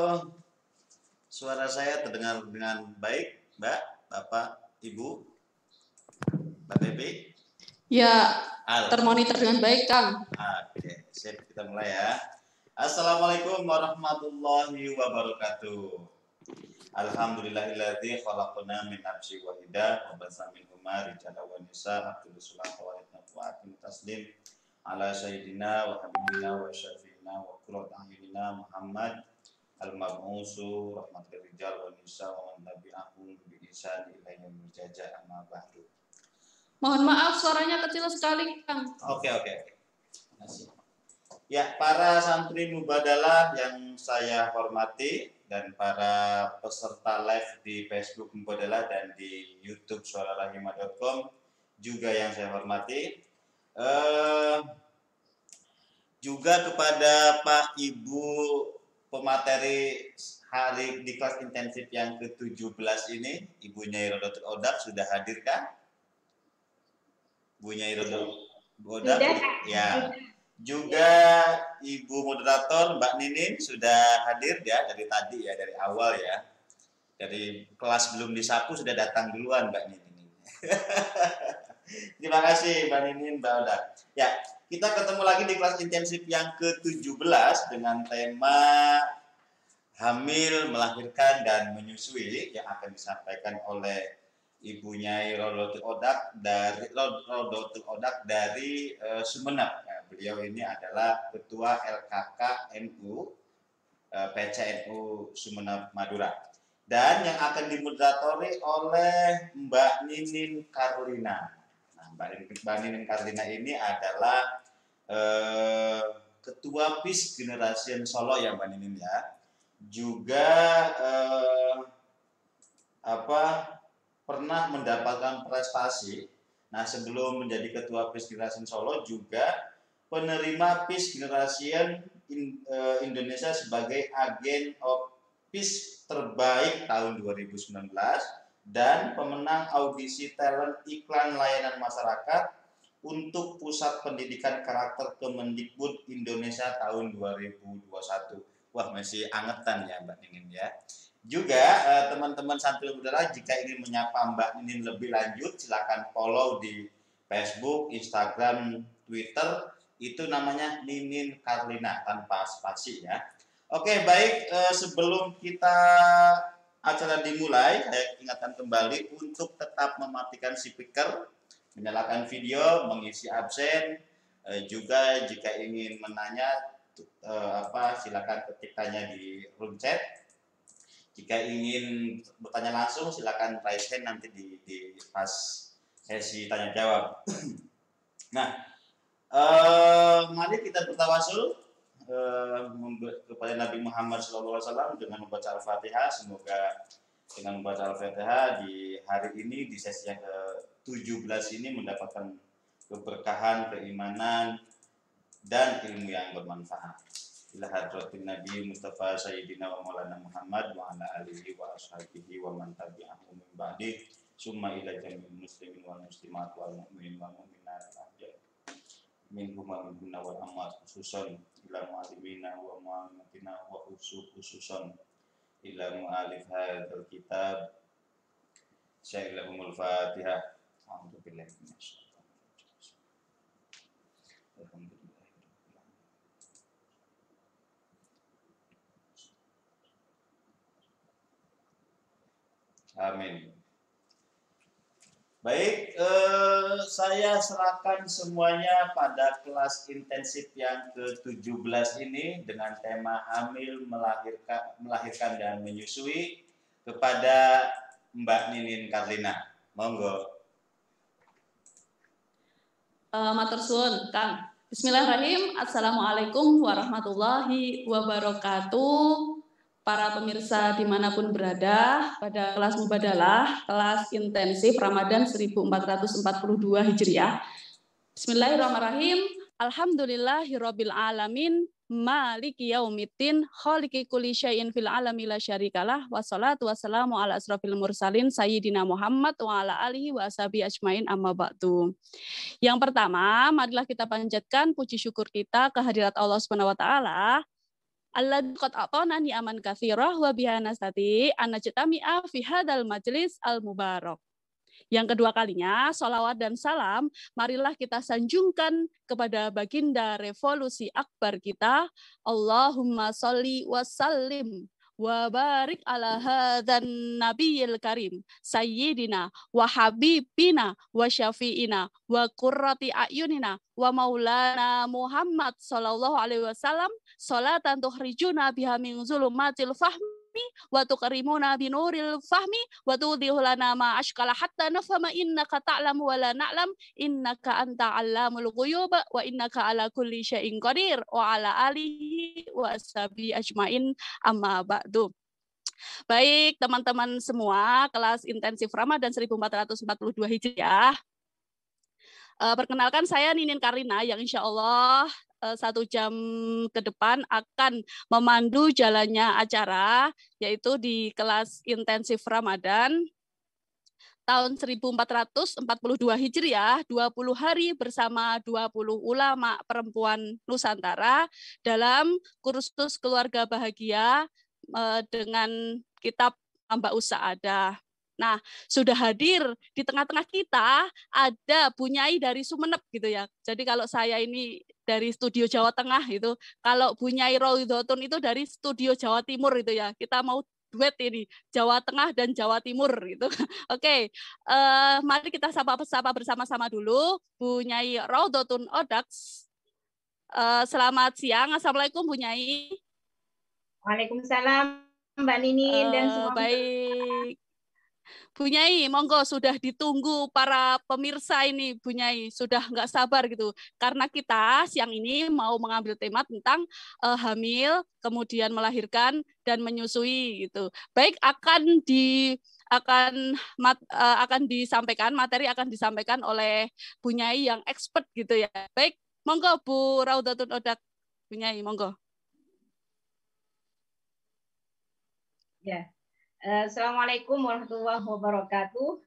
Oh, suara saya terdengar dengan baik, Mbak, Bapak, Ibu, Mbak Pepi? Ya, Al. termonitor dengan baik, Kang. Oke, sip, kita mulai ya. Assalamualaikum warahmatullahi wabarakatuh. Alhamdulillahilladzi khalaqana min nafsin wahidah wa basa minhuma rijalan wa nisaa abdul sulah wa atim taslim ala sayyidina wa habibina wa syafiina wa qurratu a'yunina Muhammad al-mab'usu rahmatul rijal wa nisa wa man tabi'ahum bi ihsan ila yaumil jaza amma ba'du. Mohon maaf, suaranya kecil sekali, Kang. Oke. Makasih. Ya, para santri Mubadalah yang saya hormati dan para peserta live di Facebook Mubadalah dan di YouTube suararahimah.com juga yang saya hormati. Juga kepada Pak Ibu pemateri hari di kelas intensif yang ke-17 ini, Ibu Nyai Rodotul Odak sudah hadir kan? Bu Nyai Rodotul Odak, ya. Juga Ibu moderator Mbak Ninin sudah hadir ya dari tadi ya, dari awal ya. Dari kelas belum disapu sudah datang duluan Mbak Ninin. Terima kasih Mbak Ninin, Mbak Odak. Ya, kita ketemu lagi di kelas intensif yang ke-17 dengan tema hamil, melahirkan, dan menyusui yang akan disampaikan oleh Ibu Nyai Rodotul Odak dari Sumeneb. Nah, beliau ini adalah Ketua LKK NU PCNU Sumeneb Madura. Dan yang akan dimoderatori oleh Mbak Ninin Karlina. Nah, Mbak Ninin Karlina ini adalah Ketua PIS Generation Solo ya Mbak Ninin ya. Juga pernah mendapatkan prestasi. Nah, sebelum menjadi Ketua PIS Generation Solo juga penerima PIS Generation Indonesia sebagai Agen of PIS terbaik tahun 2019 dan pemenang audisi talent iklan layanan masyarakat untuk Pusat Pendidikan Karakter Kemendikbud Indonesia tahun 2021. Wah, masih angetan ya Mbak Ninin ya. Juga teman-teman santri udara jika ingin menyapa Mbak Ninin lebih lanjut silakan follow di Facebook, Instagram, Twitter, itu namanya Ninin Karlina tanpa spasi ya. Oke, baik, sebelum kita acara dimulai, saya ingatkan kembali untuk tetap mematikan speaker, menyalakan video, mengisi absen, juga jika ingin menanya silakan ketik tanya di room chat. Jika ingin bertanya langsung silakan raise hand nanti di pas sesi tanya jawab. Nah, mari kita bertawasul kepada Nabi Muhammad SAW dengan membaca Al-Fatihah. Semoga dengan membaca Al-Fatihah di hari ini di sesi yang ke-17 ini mendapatkan keberkahan, keimanan, dan ilmu yang bermanfaat. Ila hadratin Nabi Mustafa Sayyidina wa Maulana Muhammad wa ala alihi wa ashabihi wa man tabi'ahum min ba'di summa ila jami'il muslimin wal muslimat wal mu'minin wal mu'minat minhum wa minhunna wal amwat khususan ila mu'alimina wa mu'alimatina wa khususan ila mu'alif hadzal kitab syai'ilahumul fatihah. Alhamdulillah. Amin. Baik, saya serahkan semuanya pada kelas intensif yang ke-17 ini dengan tema hamil, melahirkan dan menyusui kepada Mbak Ninin Karlina. Monggo. Matur suwun, Kang. Bismillahirrahmanirrahim. Assalamualaikum warahmatullahi wabarakatuh. Para pemirsa dimanapun berada, pada kelas Mubadalah, kelas intensif Ramadan 1442 Hijriah. Bismillahirrahmanirrahim. Alhamdulillahirabbil alamin. Maliki yaumiddin, khaliqi kulli syai'in fil alami la syarikalah, wassalatu wassalamu ala asrofil mursalin sayyidina Muhammad wa ala alihi wa ashabihi ajmain amma ba'du. Yang pertama, marilah kita panjatkan puji syukur kita kehadirat Allah Subhanahu wa taala alladzi qad a'tana ni'aman katsirah wa biha nastati an najtami'a fi hadzal majlis al-mubarak. Yang kedua kalinya, sholawat dan salam, marilah kita sanjungkan kepada baginda revolusi akbar kita, Allahumma sholli wa sallim wa barik ala hadzan nabiyil karim sayyidina wa habibina wa syafi'ina wa qurrati ayunina wa maulana Muhammad sallallahu alaihi wasallam sholatan tukhrijuna biha min zulumatil fahmi wa tuqrimuna binuril fahmi wa tudhihu lana ma ashkala hatta nafhama innaka ta'lamu wa la na'lam innaka anta 'allamul ghuyub wa innaka ala kulli syai'in qadir wa ala alihi wa ashabi ajmain amma ba'du. Baik teman-teman semua kelas intensif Ramadan 1442 Hijriah. Perkenalkan saya Ninin Karina yang insya Allah 1 jam ke depan akan memandu jalannya acara, yaitu di kelas intensif Ramadan tahun 1442 Hijriah, 20 hari bersama 20 ulama perempuan Nusantara dalam kursus keluarga bahagia dengan kitab Mbak Usaadah. Nah, sudah hadir di tengah-tengah kita ada Bunyai dari Sumeneb gitu ya. Jadi kalau saya ini dari studio Jawa Tengah itu, kalau Bunyai Roidotun itu dari studio Jawa Timur itu ya. Kita mau duet ini Jawa Tengah dan Jawa Timur gitu. Oke, mari kita sapa bersama-sama dulu Bunyai Roidotun Odaks. Selamat siang, assalamualaikum Bunyai. Waalaikumsalam Mbak Ninin dan semua. Baik. Bunyai, monggo sudah ditunggu para pemirsa ini, Bunyai, sudah nggak sabar gitu. Karena kita siang ini mau mengambil tema tentang hamil, kemudian melahirkan dan menyusui gitu. Baik, akan disampaikan materi akan disampaikan oleh Bunyai yang expert gitu ya. Baik, monggo Bu Raudatun Odak, Bunyai, monggo. Ya. Assalamualaikum warahmatullahi wabarakatuh.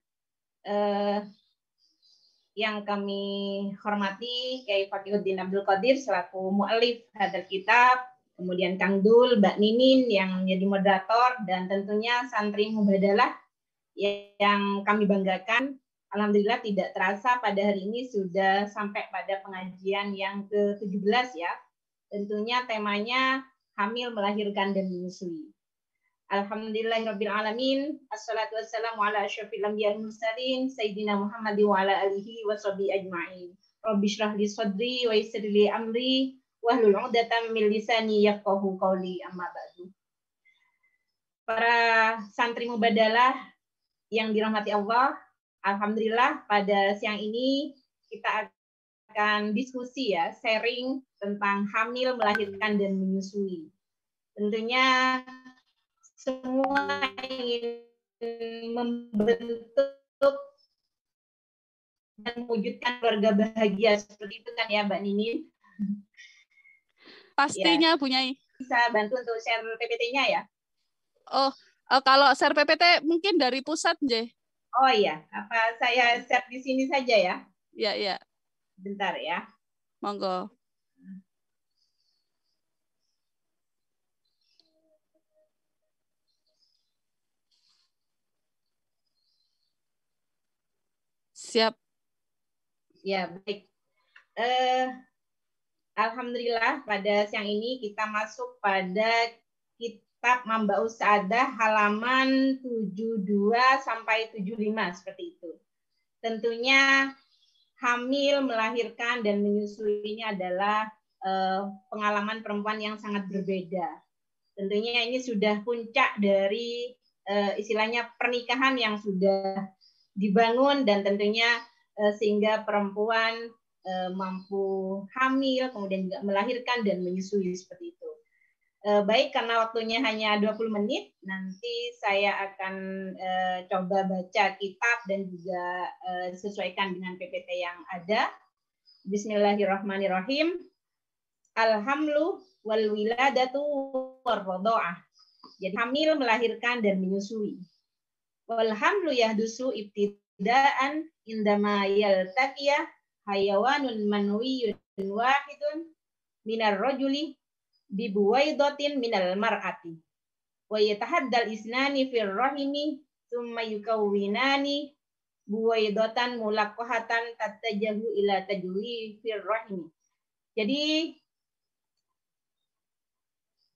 Yang kami hormati Kyai Fakihuddin Abdul Qadir selaku mu'alif hadzal kitab, kemudian Kang Dul, Mbak Ninin yang menjadi moderator, dan tentunya santri mubadalah yang kami banggakan. Alhamdulillah tidak terasa pada hari ini sudah sampai pada pengajian yang ke-17 ya. Tentunya temanya hamil, melahirkan, dan menyusui. Alhamdulillahirrabbilalamin. Assalatu wassalamu ala asyrafil anbiya wal mursalin Sayyidina Muhammad wa ala alihi wa sahbihi ajma'in. Rabbi shrah li sadri wa yassir li amri wahlul 'uqdatam min lisani yafqahu qawli, amma ba'du. Para santri mubadalah yang dirahmati Allah, alhamdulillah pada siang ini kita akan diskusi ya, sharing tentang hamil, melahirkan, dan menyusui. Tentunya semua ingin membentuk dan mewujudkan keluarga bahagia seperti itu kan ya Mbak Ninin? Pastinya ya. Bunyai. Bisa bantu untuk share PPT-nya ya? Oh, kalau share PPT mungkin dari pusat, Nje. Oh iya, apa saya share di sini saja ya? Iya, iya. Bentar ya. Monggo. Siap. Ya, baik. Alhamdulillah pada siang ini kita masuk pada kitab Mamba Usaadah halaman 72 sampai 75 seperti itu. Tentunya hamil, melahirkan, dan menyusui ini adalah pengalaman perempuan yang sangat berbeda. Tentunya ini sudah puncak dari istilahnya pernikahan yang sudah dibangun, dan tentunya sehingga perempuan mampu hamil, kemudian juga melahirkan dan menyusui seperti itu. Baik, karena waktunya hanya 20 menit, nanti saya akan coba baca kitab dan juga sesuaikan dengan PPT yang ada. Bismillahirrahmanirrahim. Alhamlu wal wiladatu warrodo'ah. Jadi hamil, melahirkan, dan menyusui. Walhamlu yahdusu ibtidaan indama yaltaqiyah hayawanun manwiyun wahidun minar rajuli bi buwaidatin minal mar'ati wa yatahaddal isnani fir rahimi thumma yukawwinani buwaidatan mulaqqahatan tattajahu ila tajwi fir rahimi. Jadi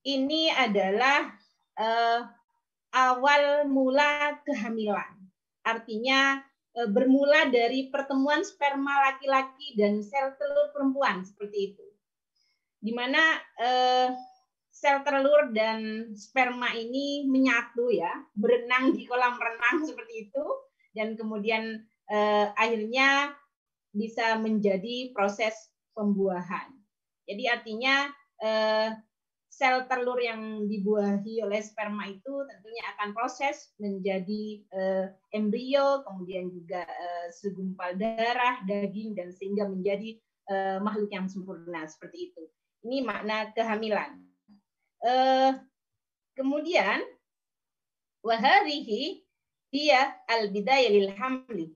ini adalah awal mula kehamilan. Artinya bermula dari pertemuan sperma laki-laki dan sel telur perempuan, seperti itu. Di mana sel telur dan sperma ini menyatu ya, berenang di kolam renang seperti itu, dan kemudian akhirnya bisa menjadi proses pembuahan. Jadi artinya sel telur yang dibuahi oleh sperma itu tentunya akan proses menjadi embrio, kemudian juga segumpal darah, daging, dan sehingga menjadi makhluk yang sempurna, seperti itu. Ini makna kehamilan. Kemudian waharihi hiya al-bidayah lil hamli.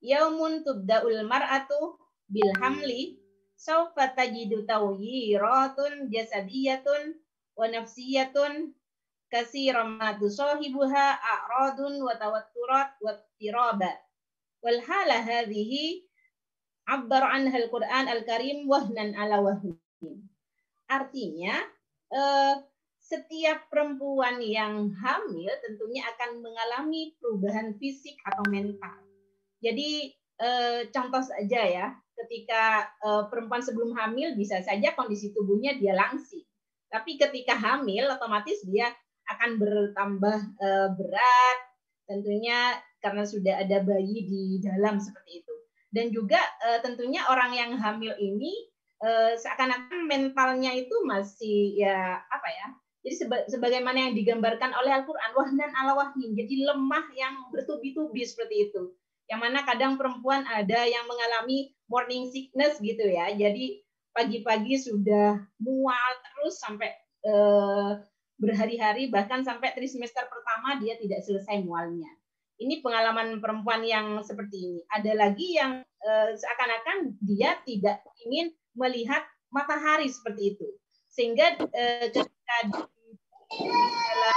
Yaumun tubda'ul mar'atu bil hamli saufa tajidu tawyiratun jasadiyatun wa nafsiyatun katsiran ma tusahibuha a'radun wa tawatturat wa tiraba. Wal hala hadhihi 'abbar anha al-Qur'an al-Karim wahnan ala wahnin. Artinya setiap perempuan yang hamil tentunya akan mengalami perubahan fisik atau mental. Jadi contoh saja ya, ketika perempuan sebelum hamil bisa saja kondisi tubuhnya dia langsing. Tapi ketika hamil otomatis dia akan bertambah berat, tentunya karena sudah ada bayi di dalam, seperti itu. Dan juga tentunya orang yang hamil ini seakan-akan mentalnya itu masih ya apa ya? Jadi sebagaimana yang digambarkan oleh Al-Qur'an, wahnan ala wahnin, jadi lemah yang bertubi-tubi seperti itu. Yang mana kadang perempuan ada yang mengalami morning sickness gitu ya. Jadi pagi-pagi sudah mual terus sampai berhari-hari, bahkan sampai trimester pertama dia tidak selesai mualnya. Ini pengalaman perempuan yang seperti ini. Ada lagi yang seakan-akan dia tidak ingin melihat matahari, seperti itu. Sehingga ketika di dalam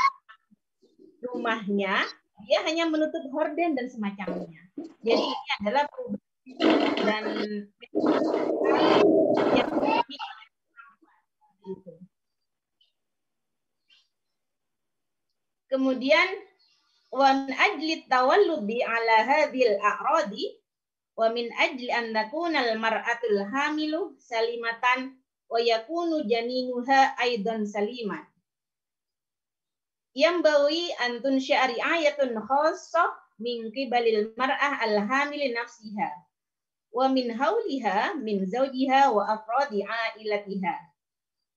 rumahnya dia hanya menutup horden dan semacamnya. Jadi ini adalah perubahan dan yang itu. Kemudian wa min ajli tawalludi ala hadhil a'radi wa min ajli an takuna al mar'atul hamilu salimatan wa yakunu janinuha aidan saliman. Yang bawi antun syari ayatun khassah min qibalil mar'ah al-hamil nafsiha wa min hauliha min zawjiha wa afradi ailatiha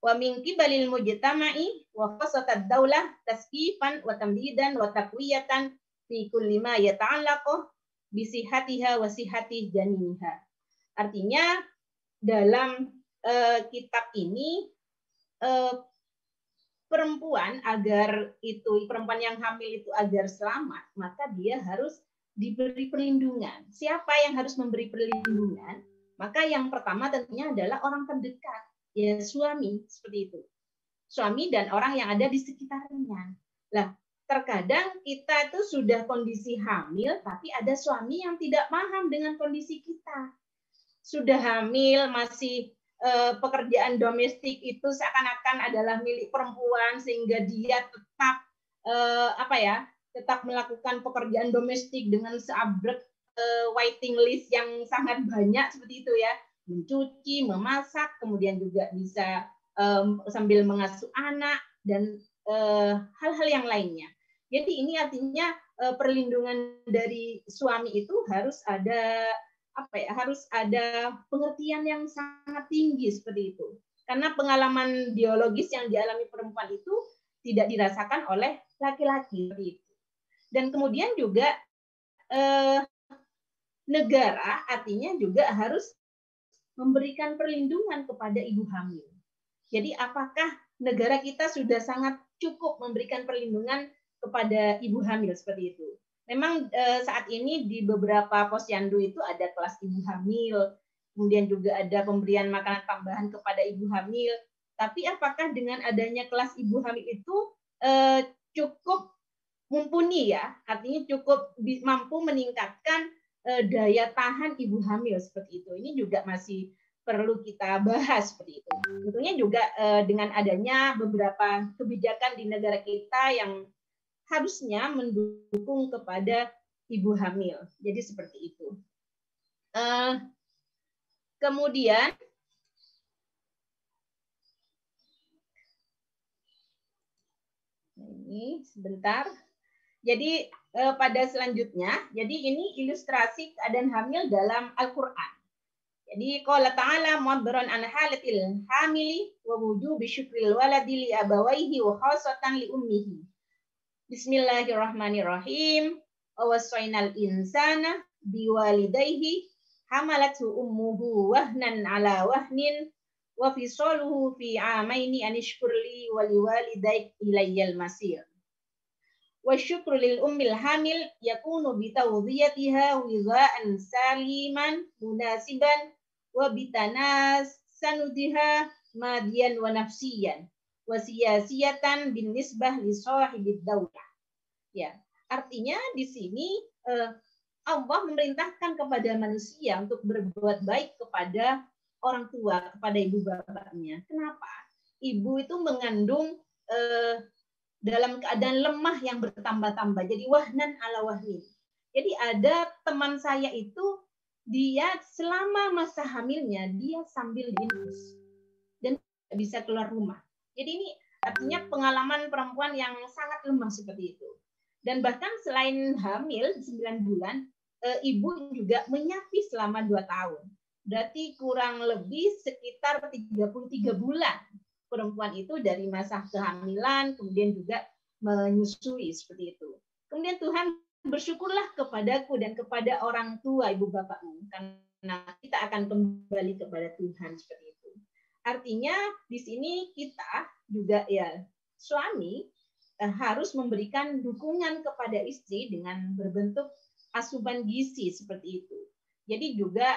wa min qibalil mujtama'i wa khassatad daulah tasqifan wa tamdidan wa taqwiyatan fi kulli ma yata'allaqu bi sihhatiha wa sihhati janiniha. Artinya dalam kitab ini perempuan yang hamil itu agar selamat, maka dia harus diberi perlindungan. Siapa yang harus memberi perlindungan? Maka yang pertama tentunya adalah orang terdekat, ya suami, seperti itu. Suami dan orang yang ada di sekitarnya. Lah, terkadang kita itu sudah kondisi hamil, tapi ada suami yang tidak paham dengan kondisi kita. Sudah hamil, masih pekerjaan domestik itu seakan-akan adalah milik perempuan, sehingga dia tetap tetap melakukan pekerjaan domestik dengan seabrek waiting list yang sangat banyak, seperti itu ya, mencuci, memasak, kemudian juga bisa sambil mengasuh anak dan hal-hal yang lainnya. Jadi ini artinya perlindungan dari suami itu harus ada harus ada pengertian yang sangat tinggi, seperti itu. Karena pengalaman biologis yang dialami perempuan itu tidak dirasakan oleh laki-laki, seperti itu. Dan kemudian juga negara artinya juga harus memberikan perlindungan kepada ibu hamil. Jadi apakah negara kita sudah sangat cukup memberikan perlindungan kepada ibu hamil, seperti itu? Memang saat ini di beberapa posyandu itu ada kelas ibu hamil, kemudian juga ada pemberian makanan tambahan kepada ibu hamil, Tapi apakah dengan adanya kelas ibu hamil itu cukup mumpuni ya? Artinya cukup mampu meningkatkan daya tahan ibu hamil seperti itu. Ini juga masih perlu kita bahas seperti itu. Tentunya juga dengan adanya beberapa kebijakan di negara kita yang harusnya mendukung kepada ibu hamil. Jadi seperti itu. Kemudian ini sebentar. Jadi pada selanjutnya, jadi ini ilustrasi keadaan hamil dalam Al-Qur'an. Jadi qala ta'ala mu'abbaran an halatil hamili wa wujubi syukril waladi li abawaihi wa khassatan li ummihi. Bismillahirrahmanirrahim. Wa wasainal insana biwalidayhi hamalathu ummuhu wahnan ala wahnin wa fisaluhu fi amaini anishkurli wa liwalidayk ilayyal masir. Wa syukru lil ummil hamil yakunu bitawdiyatiha wizaan saliman munasiban wa bitanas sanudiha madian wa nafsiyan wa siyasiyatan bin nisbah li sahibid daulah. Ya, artinya di sini Allah memerintahkan kepada manusia untuk berbuat baik kepada orang tua, kepada ibu bapaknya. Kenapa? Ibu itu mengandung dalam keadaan lemah yang bertambah-tambah. Jadi wahnan ala wahnin. Jadi ada teman saya itu, dia selama masa hamilnya, dia sambil diinfus. Dan tidak bisa keluar rumah. Jadi ini artinya pengalaman perempuan yang sangat lemah seperti itu. Dan bahkan selain hamil 9 bulan, ibu juga menyapih selama 2 tahun. Berarti kurang lebih sekitar 33 bulan perempuan itu dari masa kehamilan, kemudian juga menyusui seperti itu. Kemudian Tuhan bersyukurlah kepadaku dan kepada orang tua ibu bapakmu, karena kita akan kembali kepada Tuhan seperti itu. Artinya di sini kita juga ya suami harus memberikan dukungan kepada istri dengan berbentuk asupan gizi seperti itu. Jadi juga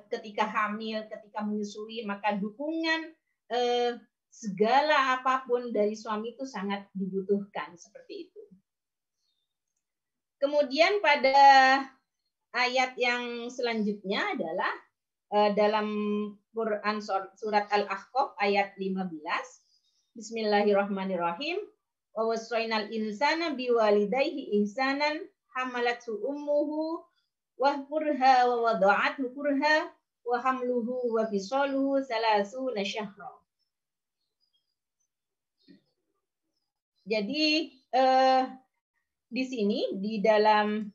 ketika hamil, ketika menyusui, maka dukungan segala apapun dari suami itu sangat dibutuhkan seperti itu. Kemudian pada ayat yang selanjutnya adalah dalam Quran surat Al-Ahqaf ayat 15. Bismillahirrahmanirrahim. Wa wasainal insana biwalidayhi ihsanan hamalathu ummuhu wa kurha wa wada'athu kurha wa hamluhu wa fisaluhu 30 syahra. Jadi di sini di dalam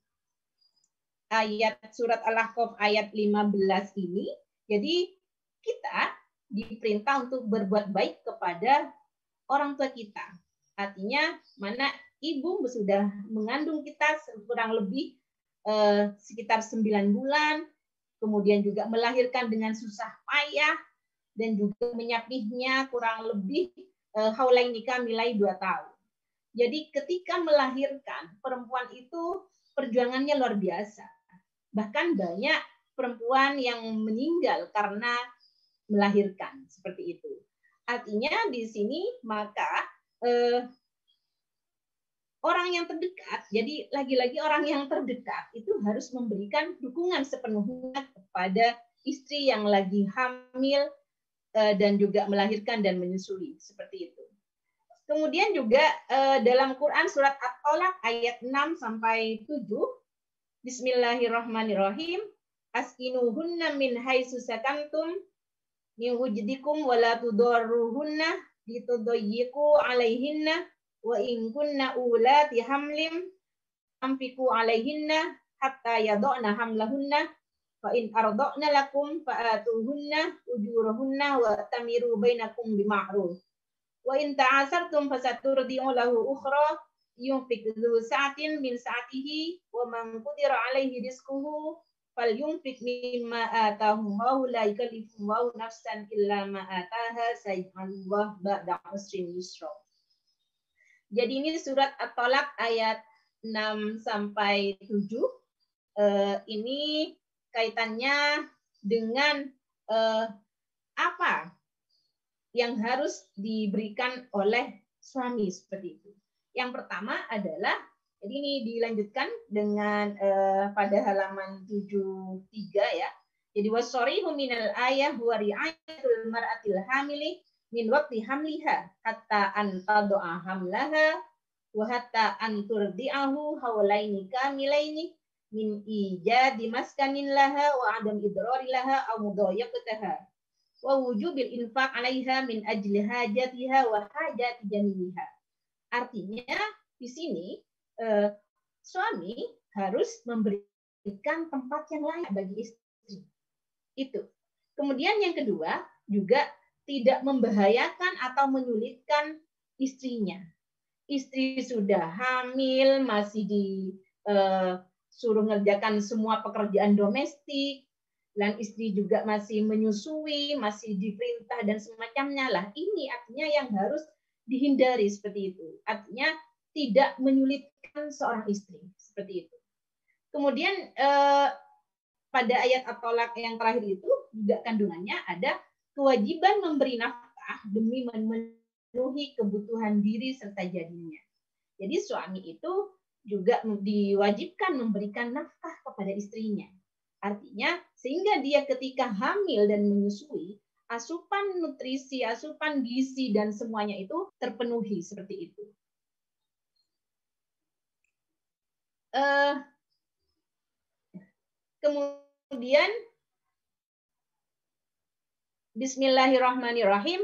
ayat surat Al-Ahqaf ayat 15 ini, jadi kita diperintah untuk berbuat baik kepada orang tua kita. Artinya mana ibu sudah mengandung kita kurang lebih sekitar 9 bulan, kemudian juga melahirkan dengan susah payah, dan juga menyapihnya kurang lebih haulaini kamilai 2 tahun. Jadi ketika melahirkan, perempuan itu perjuangannya luar biasa. Bahkan banyak perempuan yang meninggal karena melahirkan, seperti itu. Artinya di sini maka orang yang terdekat, jadi lagi-lagi orang yang terdekat itu harus memberikan dukungan sepenuhnya kepada istri yang lagi hamil dan juga melahirkan dan menyusui, seperti itu. Kemudian juga dalam Quran surat At-Tolak ayat 6 sampai 7, Bismillahirrahmanirrahim. Askinuhunna min haitsu sakantum min wujdikum wa la tudarruhunna litudayyiqu alaihinna wa in kunna ulati hamlim amfiku alaihinna hatta yad'na hamlahunna fa in arda'na lakum fa'atuhunna ujurahunna wa tamiru bainakum bima'ruf. Wa in ta'asartum fasaturdi'u lahu ukhra yunfik dzu sa'atin min sa'atihi wa man qudira 'alaihi rizquhu falyunfik mimma ataahu Allahu la yukallifu Allahu nafsan illa ma ataaha sayyi'allahu ba'da usrin yusra. Jadi ini surat At-Tolak ayat 6 sampai 7. Ini kaitannya dengan apa yang harus diberikan oleh suami seperti itu. Yang pertama adalah, jadi ini dilanjutkan dengan pada halaman 73 ya. Jadi wasorihu minal ayah huwa ri'ayatul mar'atil hamili min waqti hamliha hatta an tad'a hamlaha wa hatta an turdi'ahu haulaini kamilaini min ijadi maskanin laha wa adam idrari laha aw mudayaqataha wa wujubil infaq 'alaiha min ajli hajatiha wa hajati janiniha. Artinya di sini suami harus memberikan tempat yang layak bagi istri. Itu. Kemudian yang kedua juga tidak membahayakan atau menyulitkan istrinya. Istri sudah hamil, masih disuruh ngerjakan semua pekerjaan domestik, dan istri juga masih menyusui, masih diperintah dan semacamnya lah. Ini artinya yang harus dihindari seperti itu. Artinya tidak menyulitkan seorang istri seperti itu. Kemudian pada ayat at-tolak yang terakhir itu juga kandungannya ada kewajiban memberi nafkah demi memenuhi kebutuhan diri serta jadinya. Jadi suami itu juga diwajibkan memberikan nafkah kepada istrinya. Artinya sehingga dia ketika hamil dan menyusui, asupan nutrisi, asupan gizi dan semuanya itu terpenuhi seperti itu. Kemudian Bismillahirrahmanirrahim.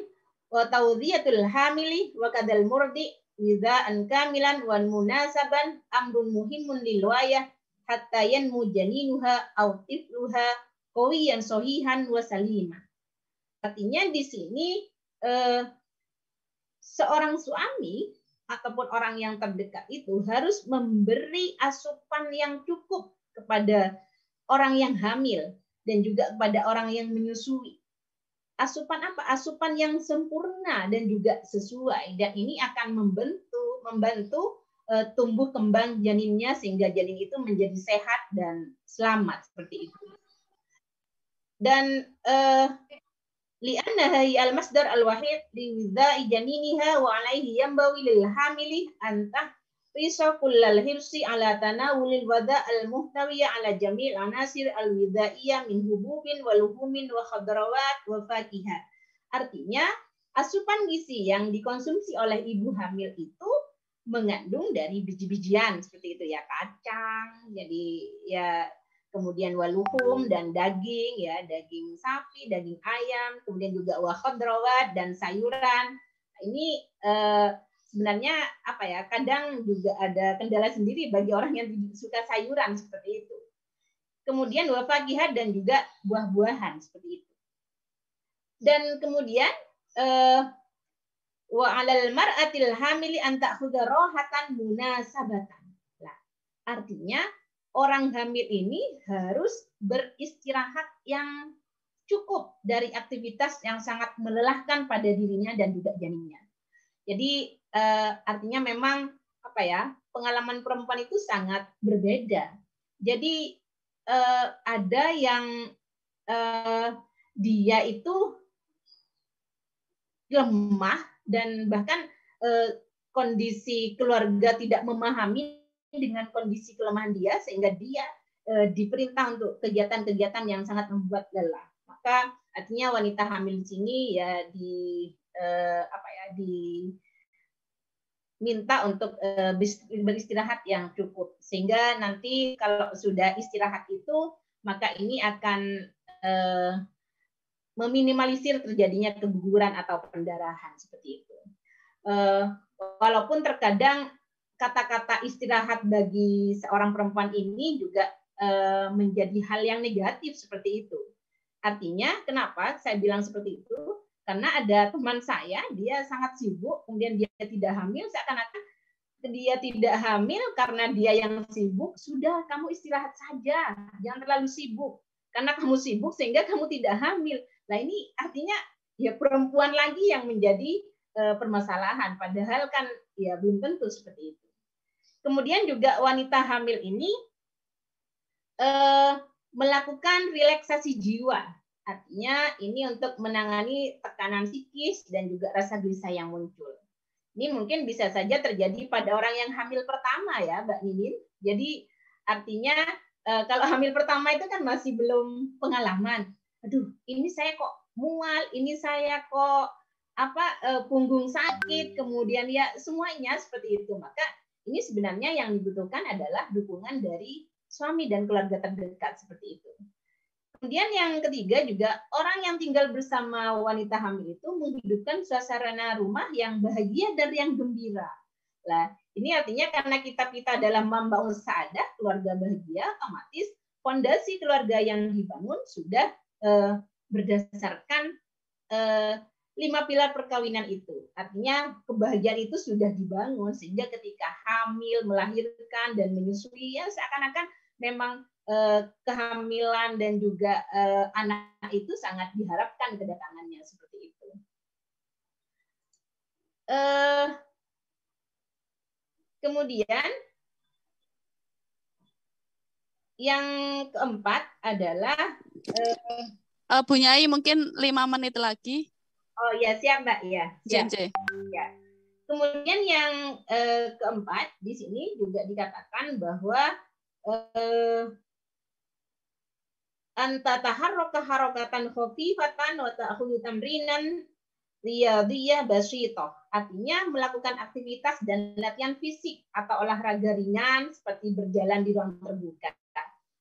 Wa tawdhiyatul hamili wa kadal murdi widha'an kamilan wa munasaban amrun muhimun lil wayah hatta yanmu janinuha aw tifluha qawiyan sahihan wa salima. Artinya di sini seorang suami ataupun orang yang terdekat itu harus memberi asupan yang cukup kepada orang yang hamil dan juga kepada orang yang menyusui. Asupan apa? Asupan yang sempurna dan juga sesuai, dan ini akan membantu tumbuh kembang janinnya sehingga janin itu menjadi sehat dan selamat seperti itu. Dan li'annaha al-masdar al-wahid li widha'i janiniha wa 'alaihi yanbawi lil hamili an tahfisa kullal hirsi 'ala tanawulil wada' al-muhtawiyya 'ala jamil anasir al-widha'iyya min hububin wa luhumin wa khadrawat wa fakihat. Artinya asupan gizi yang dikonsumsi oleh ibu hamil itu mengandung dari biji-bijian seperti itu ya, kacang, jadi ya kemudian waluhum dan daging ya, daging sapi, daging ayam, kemudian juga wakhadrawat dan sayuran. Ini sebenarnya apa ya, kadang juga ada kendala sendiri bagi orang yang suka sayuran seperti itu. Kemudian wafakihat dan juga buah-buahan seperti itu. Dan kemudian wa 'alal mar'atil hamili an ta'khudha rahatan munasabatan. Nah, artinya orang hamil ini harus beristirahat yang cukup dari aktivitas yang sangat melelahkan pada dirinya dan juga janinnya. Jadi artinya memang apa ya, pengalaman perempuan itu sangat berbeda. Jadi ada yang dia itu lemah dan bahkan kondisi keluarga tidak memahami dengan kondisi kelemahan dia sehingga dia diperintah untuk kegiatan-kegiatan yang sangat membuat lelah. Maka artinya wanita hamil di sini ya diminta untuk beristirahat yang cukup sehingga nanti kalau sudah istirahat itu maka ini akan meminimalisir terjadinya keguguran atau pendarahan seperti itu. Walaupun terkadang kata-kata istirahat bagi seorang perempuan ini juga menjadi hal yang negatif seperti itu. Artinya, kenapa saya bilang seperti itu? Karena ada teman saya, dia sangat sibuk, kemudian dia tidak hamil, seakan-akan dia tidak hamil karena dia yang sibuk, sudah kamu istirahat saja, jangan terlalu sibuk. Karena kamu sibuk sehingga kamu tidak hamil. Nah ini artinya ya perempuan lagi yang menjadi permasalahan, padahal kan ya belum tentu seperti itu. Kemudian juga wanita hamil ini melakukan relaksasi jiwa Artinya ini untuk menangani tekanan psikis dan juga rasa gelisah yang muncul. Ini mungkin bisa saja terjadi pada orang yang hamil pertama ya, Mbak Ninin. Jadi artinya kalau hamil pertama itu kan masih belum pengalaman. Aduh, ini saya kok mual, ini saya kok punggung sakit, kemudian ya semuanya seperti itu. Maka ini sebenarnya yang dibutuhkan adalah dukungan dari suami dan keluarga terdekat seperti itu. Kemudian yang ketiga juga orang yang tinggal bersama wanita hamil itu menghidupkan suasana rumah yang bahagia dan yang gembira. Nah, ini artinya karena kita dalam membangun saadah keluarga bahagia, otomatis fondasi keluarga yang dibangun sudah berdasarkan 5 pilar perkawinan itu. Artinya kebahagiaan itu sudah dibangun sehingga ketika hamil, melahirkan dan menyusui ya seakan-akan memang kehamilan dan juga anak itu sangat diharapkan kedatangannya seperti itu. Kemudian yang keempat adalah Bu Nyai mungkin 5 menit lagi. Oh ya siap Mbak ya. Siap. Ya. Kemudian yang keempat di sini juga dikatakan bahwa anta taharraka harakatan khafifatan wa ta'khudhu tamrinan riyadhiyah basyithah. Artinya melakukan aktivitas dan latihan fisik atau olahraga ringan seperti berjalan di ruang terbuka.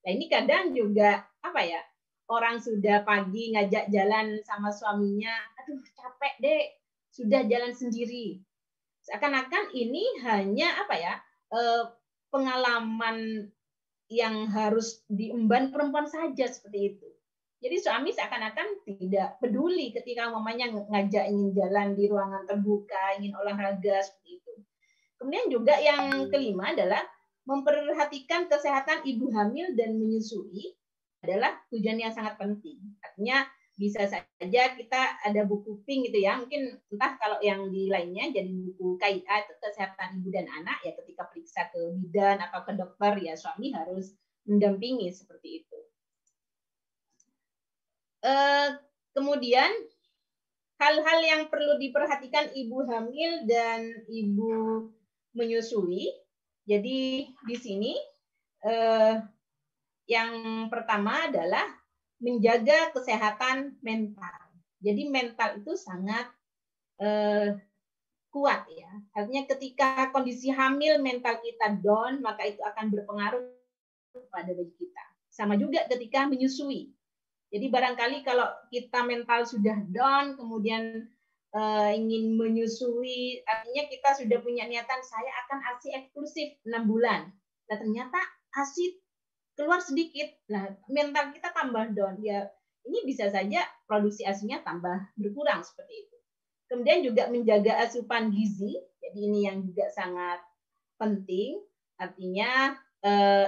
Nah, ini kadang juga orang sudah pagi ngajak jalan sama suaminya, aduh capek deh, sudah jalan sendiri. Seakan-akan ini hanya pengalaman yang harus diemban perempuan saja seperti itu. Jadi suami seakan-akan tidak peduli ketika mamanya ngajak ingin jalan di ruangan terbuka, ingin olahraga seperti itu. Kemudian juga yang kelima adalah memperhatikan kesehatan ibu hamil dan menyusui adalah tujuan yang sangat penting. Artinya bisa saja kita ada buku pink gitu ya, mungkin entah kalau yang di lainnya jadi buku KIA itu kesehatan ibu dan anak ya, ketika periksa ke bidan atau ke dokter ya suami harus mendampingi seperti itu. Kemudian hal-hal yang perlu diperhatikan ibu hamil dan ibu menyusui. Jadi di sini yang pertama adalah menjaga kesehatan mental. Jadi mental itu sangat kuat ya. Artinya ketika kondisi hamil mental kita down, maka itu akan berpengaruh pada bayi kita. Sama juga ketika menyusui. Jadi barangkali kalau kita mental sudah down, kemudian ingin menyusui, artinya kita sudah punya niatan saya akan ASI eksklusif 6 bulan. Nah ternyata ASI keluar sedikit, nah mental kita tambah down, ya ini bisa saja produksi ASINya tambah berkurang seperti itu. Kemudian juga menjaga asupan gizi, jadi ini yang juga sangat penting, artinya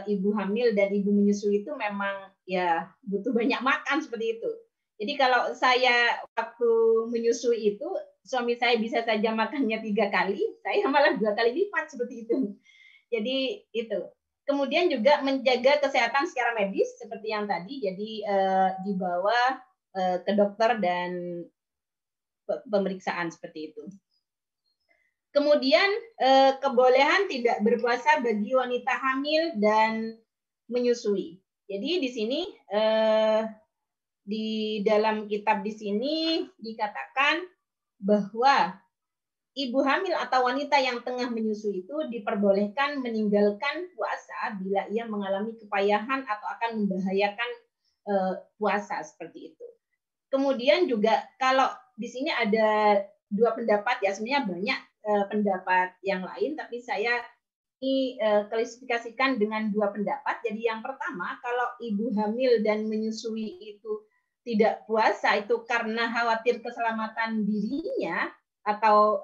ibu hamil dan ibu menyusui itu memang ya butuh banyak makan seperti itu. Jadi kalau saya waktu menyusui itu, suami saya bisa saja makannya 3 kali, saya malah 2 kali lipat seperti itu. Jadi itu. Kemudian juga menjaga kesehatan secara medis seperti yang tadi, jadi dibawa ke dokter dan pemeriksaan seperti itu. Kemudian kebolehan tidak berpuasa bagi wanita hamil dan menyusui. Jadi di sini di dalam kitab di sini dikatakan bahwa ibu hamil atau wanita yang tengah menyusui itu diperbolehkan meninggalkan puasa bila ia mengalami kepayahan atau akan membahayakan puasa seperti itu. Kemudian juga kalau di sini ada 2 pendapat ya, sebenarnya banyak pendapat yang lain, tapi saya ini klasifikasikan dengan 2 pendapat. Jadi yang pertama, kalau ibu hamil dan menyusui itu tidak puasa itu karena khawatir keselamatan dirinya atau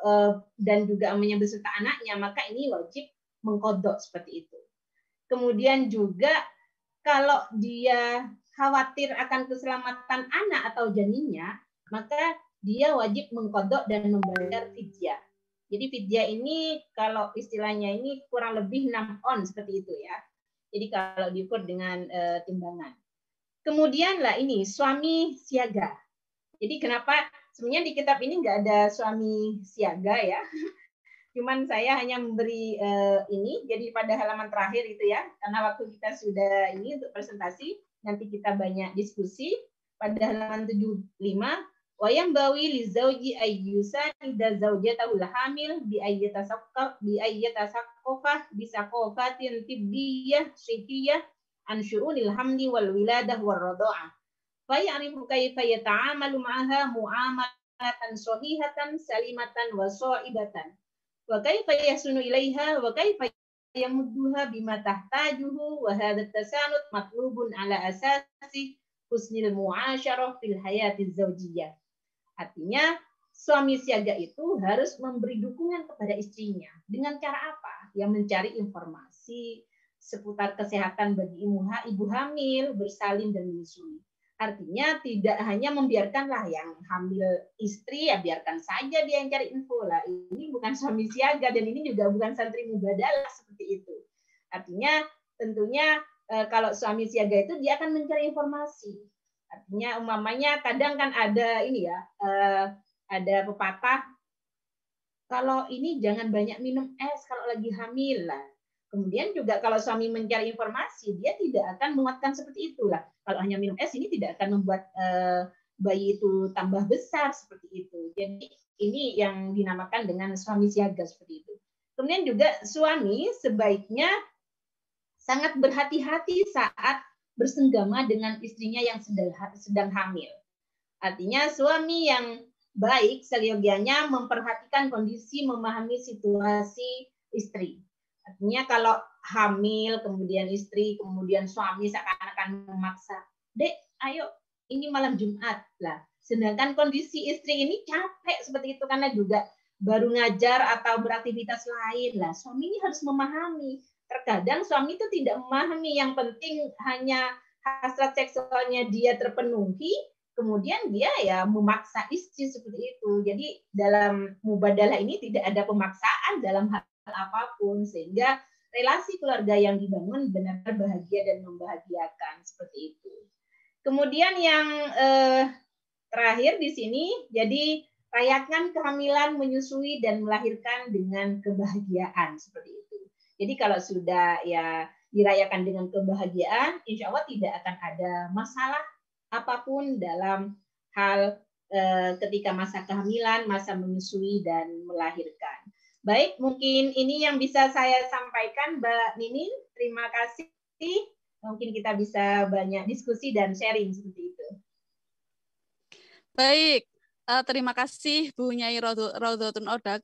dan juga beserta anaknya, maka ini wajib mengqadha seperti itu. Kemudian juga kalau dia khawatir akan keselamatan anak atau janinnya, maka dia wajib mengqadha dan membayar fidyah. Jadi fidyah ini kalau istilahnya ini kurang lebih 6 on seperti itu ya. Jadi kalau diukur dengan timbangan. Kemudian lah ini suami siaga. Jadi kenapa sebenarnya di kitab ini nggak ada suami siaga ya? Cuman saya hanya memberi ini, jadi pada halaman terakhir itu ya, karena waktu kita sudah ini untuk presentasi, nanti kita banyak diskusi. Pada halaman 75, wayang bawi li zauji ayyusan idza zaujatahu hamil bi ayyatasaqqaf bisaqafatin tibbiyah syihiyah an syu'unil hamli wal wiladah war radha'ah. Fa ya'rifu kaifa yata'amalu ma'aha mu'amalatan sahihatan salimatan wa sha'ibatan. Wa kaifa yasunu ilaiha wa kaifa yamudduha bima tahtajuhu wa hadha tasanut matlubun ala asasi husnil mu'asyarah fil hayati zawjiyah. Artinya suami siaga itu harus memberi dukungan kepada istrinya dengan cara apa? Ya mencari informasi seputar kesehatan bagi ibu hamil, bersalin dan menyusui. Artinya tidak hanya membiarkanlah yang hamil istri, ya biarkan saja dia yang cari info lah. Ini bukan suami siaga dan ini juga bukan santri mubadalah seperti itu. Artinya tentunya kalau suami siaga itu dia akan mencari informasi. Artinya umpamanya kadang kan ada ini ya, ada pepatah, kalau ini jangan banyak minum es kalau lagi hamil lah. Kemudian juga kalau suami mencari informasi, dia tidak akan menguatkan seperti itulah. Kalau hanya minum es ini tidak akan membuat bayi itu tambah besar seperti itu. Jadi ini yang dinamakan dengan suami siaga seperti itu. Kemudian juga suami sebaiknya sangat berhati-hati saat bersenggama dengan istrinya yang sedang hamil. Artinya suami yang baik seyogianya memperhatikan kondisi, memahami situasi istri. Artinya kalau hamil, kemudian istri, kemudian suami seakan-akan memaksa, "Dek, ayo, ini malam Jumat." Lah, sedangkan kondisi istri ini capek seperti itu karena juga baru ngajar atau beraktivitas lain. Lah, suami ini harus memahami. Terkadang suami itu tidak memahami, yang penting hanya hasrat seksualnya dia terpenuhi, kemudian dia ya memaksa istri seperti itu. Jadi dalam mubadalah ini tidak ada pemaksaan dalam hal apapun, sehingga relasi keluarga yang dibangun benar-benar bahagia dan membahagiakan seperti itu. Kemudian yang terakhir di sini, jadi rayakan kehamilan, menyusui dan melahirkan dengan kebahagiaan seperti itu. Jadi kalau sudah ya dirayakan dengan kebahagiaan, insya Allah tidak akan ada masalah apapun dalam hal ketika masa kehamilan, masa menyusui dan melahirkan. Baik, mungkin ini yang bisa saya sampaikan, Mbak Ninin. Terima kasih. Mungkin kita bisa banyak diskusi dan sharing seperti itu. Baik, terima kasih Bu Nyai Raudhatun Odak,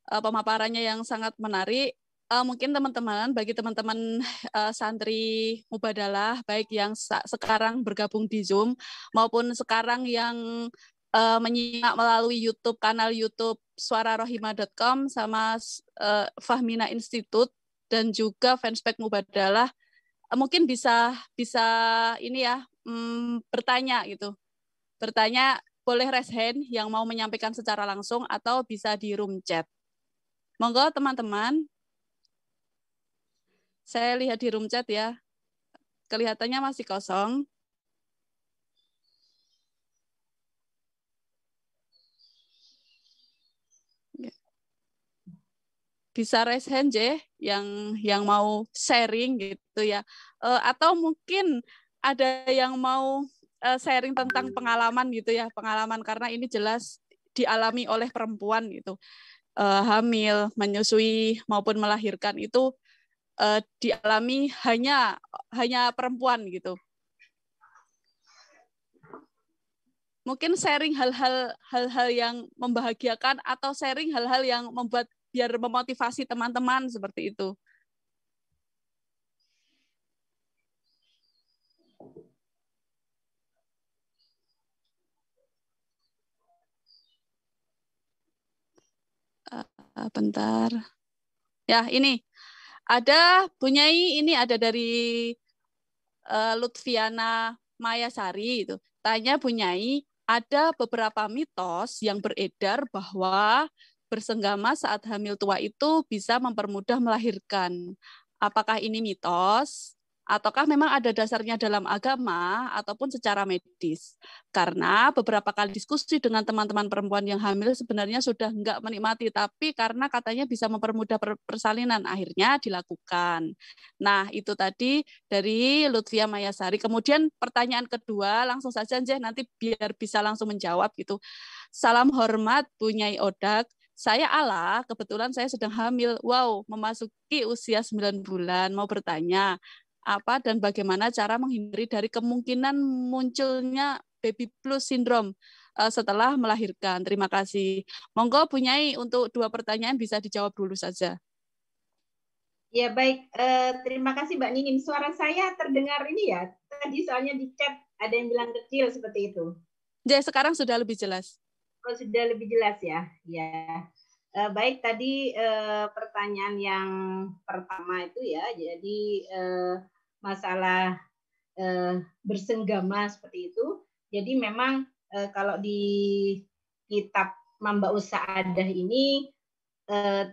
pemaparannya yang sangat menarik. Mungkin teman-teman, bagi teman-teman santri mubadalah, baik yang sekarang bergabung di Zoom maupun sekarang yang menyimak melalui YouTube, kanal YouTube suararohimah.com sama Fahmina Institute dan juga fanspage mubadalah, mungkin bisa ini ya, bertanya gitu. Bertanya boleh raise hand yang mau menyampaikan secara langsung atau bisa di room chat. Monggo teman-teman. Saya lihat di room chat ya. Kelihatannya masih kosong. Bisa raise hand J yang mau sharing gitu ya. Atau mungkin ada yang mau sharing tentang pengalaman gitu ya, pengalaman karena ini jelas dialami oleh perempuan gitu. Hamil, menyusui maupun melahirkan itu dialami hanya perempuan gitu. Mungkin sharing hal-hal yang membahagiakan atau sharing hal-hal yang membuat biar memotivasi teman-teman seperti itu. Bentar. Ya, ini ada Bu Nyai, ini ada dari Lutfiana Mayasari itu. Tanya Bu Nyai, ada beberapa mitos yang beredar bahwa bersenggama saat hamil tua itu bisa mempermudah melahirkan. Apakah ini mitos? Ataukah memang ada dasarnya dalam agama ataupun secara medis? Karena beberapa kali diskusi dengan teman-teman perempuan yang hamil sebenarnya sudah enggak menikmati, tapi karena katanya bisa mempermudah persalinan, akhirnya dilakukan. Nah, itu tadi dari Lutfia Mayasari. Kemudian pertanyaan kedua, langsung saja nanti biar bisa langsung menjawab gitu. Salam hormat Bu Nyai Odak. Saya Ala, kebetulan saya sedang hamil. Wow, memasuki usia 9 bulan. Mau bertanya, apa dan bagaimana cara menghindari dari kemungkinan munculnya baby blues syndrome setelah melahirkan. Terima kasih. Monggo Bu Nyai untuk 2 pertanyaan bisa dijawab dulu saja. Ya baik, terima kasih Mbak Nining. Suara saya terdengar ini ya. Tadi soalnya di chat ada yang bilang kecil seperti itu. Jadi sekarang sudah lebih jelas. Oh, sudah lebih jelas ya. Ya. Baik, tadi pertanyaan yang pertama itu ya. Jadi masalah bersenggama seperti itu. Jadi memang kalau di kitab Mambaus Sa'adah ini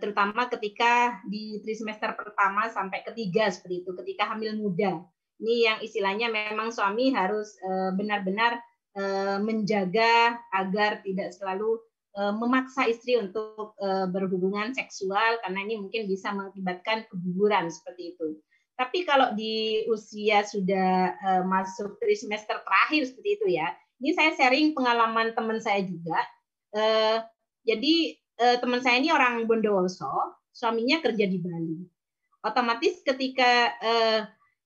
terutama ketika di trimester pertama sampai ketiga seperti itu, ketika hamil muda. Ini yang istilahnya memang suami harus benar-benar menjaga agar tidak selalu memaksa istri untuk berhubungan seksual karena ini mungkin bisa mengakibatkan keguguran seperti itu. Tapi kalau di usia sudah masuk trimester terakhir seperti itu ya, ini saya sharing pengalaman teman saya juga. Jadi teman saya ini orang Bondowoso, suaminya kerja di Bali. Otomatis ketika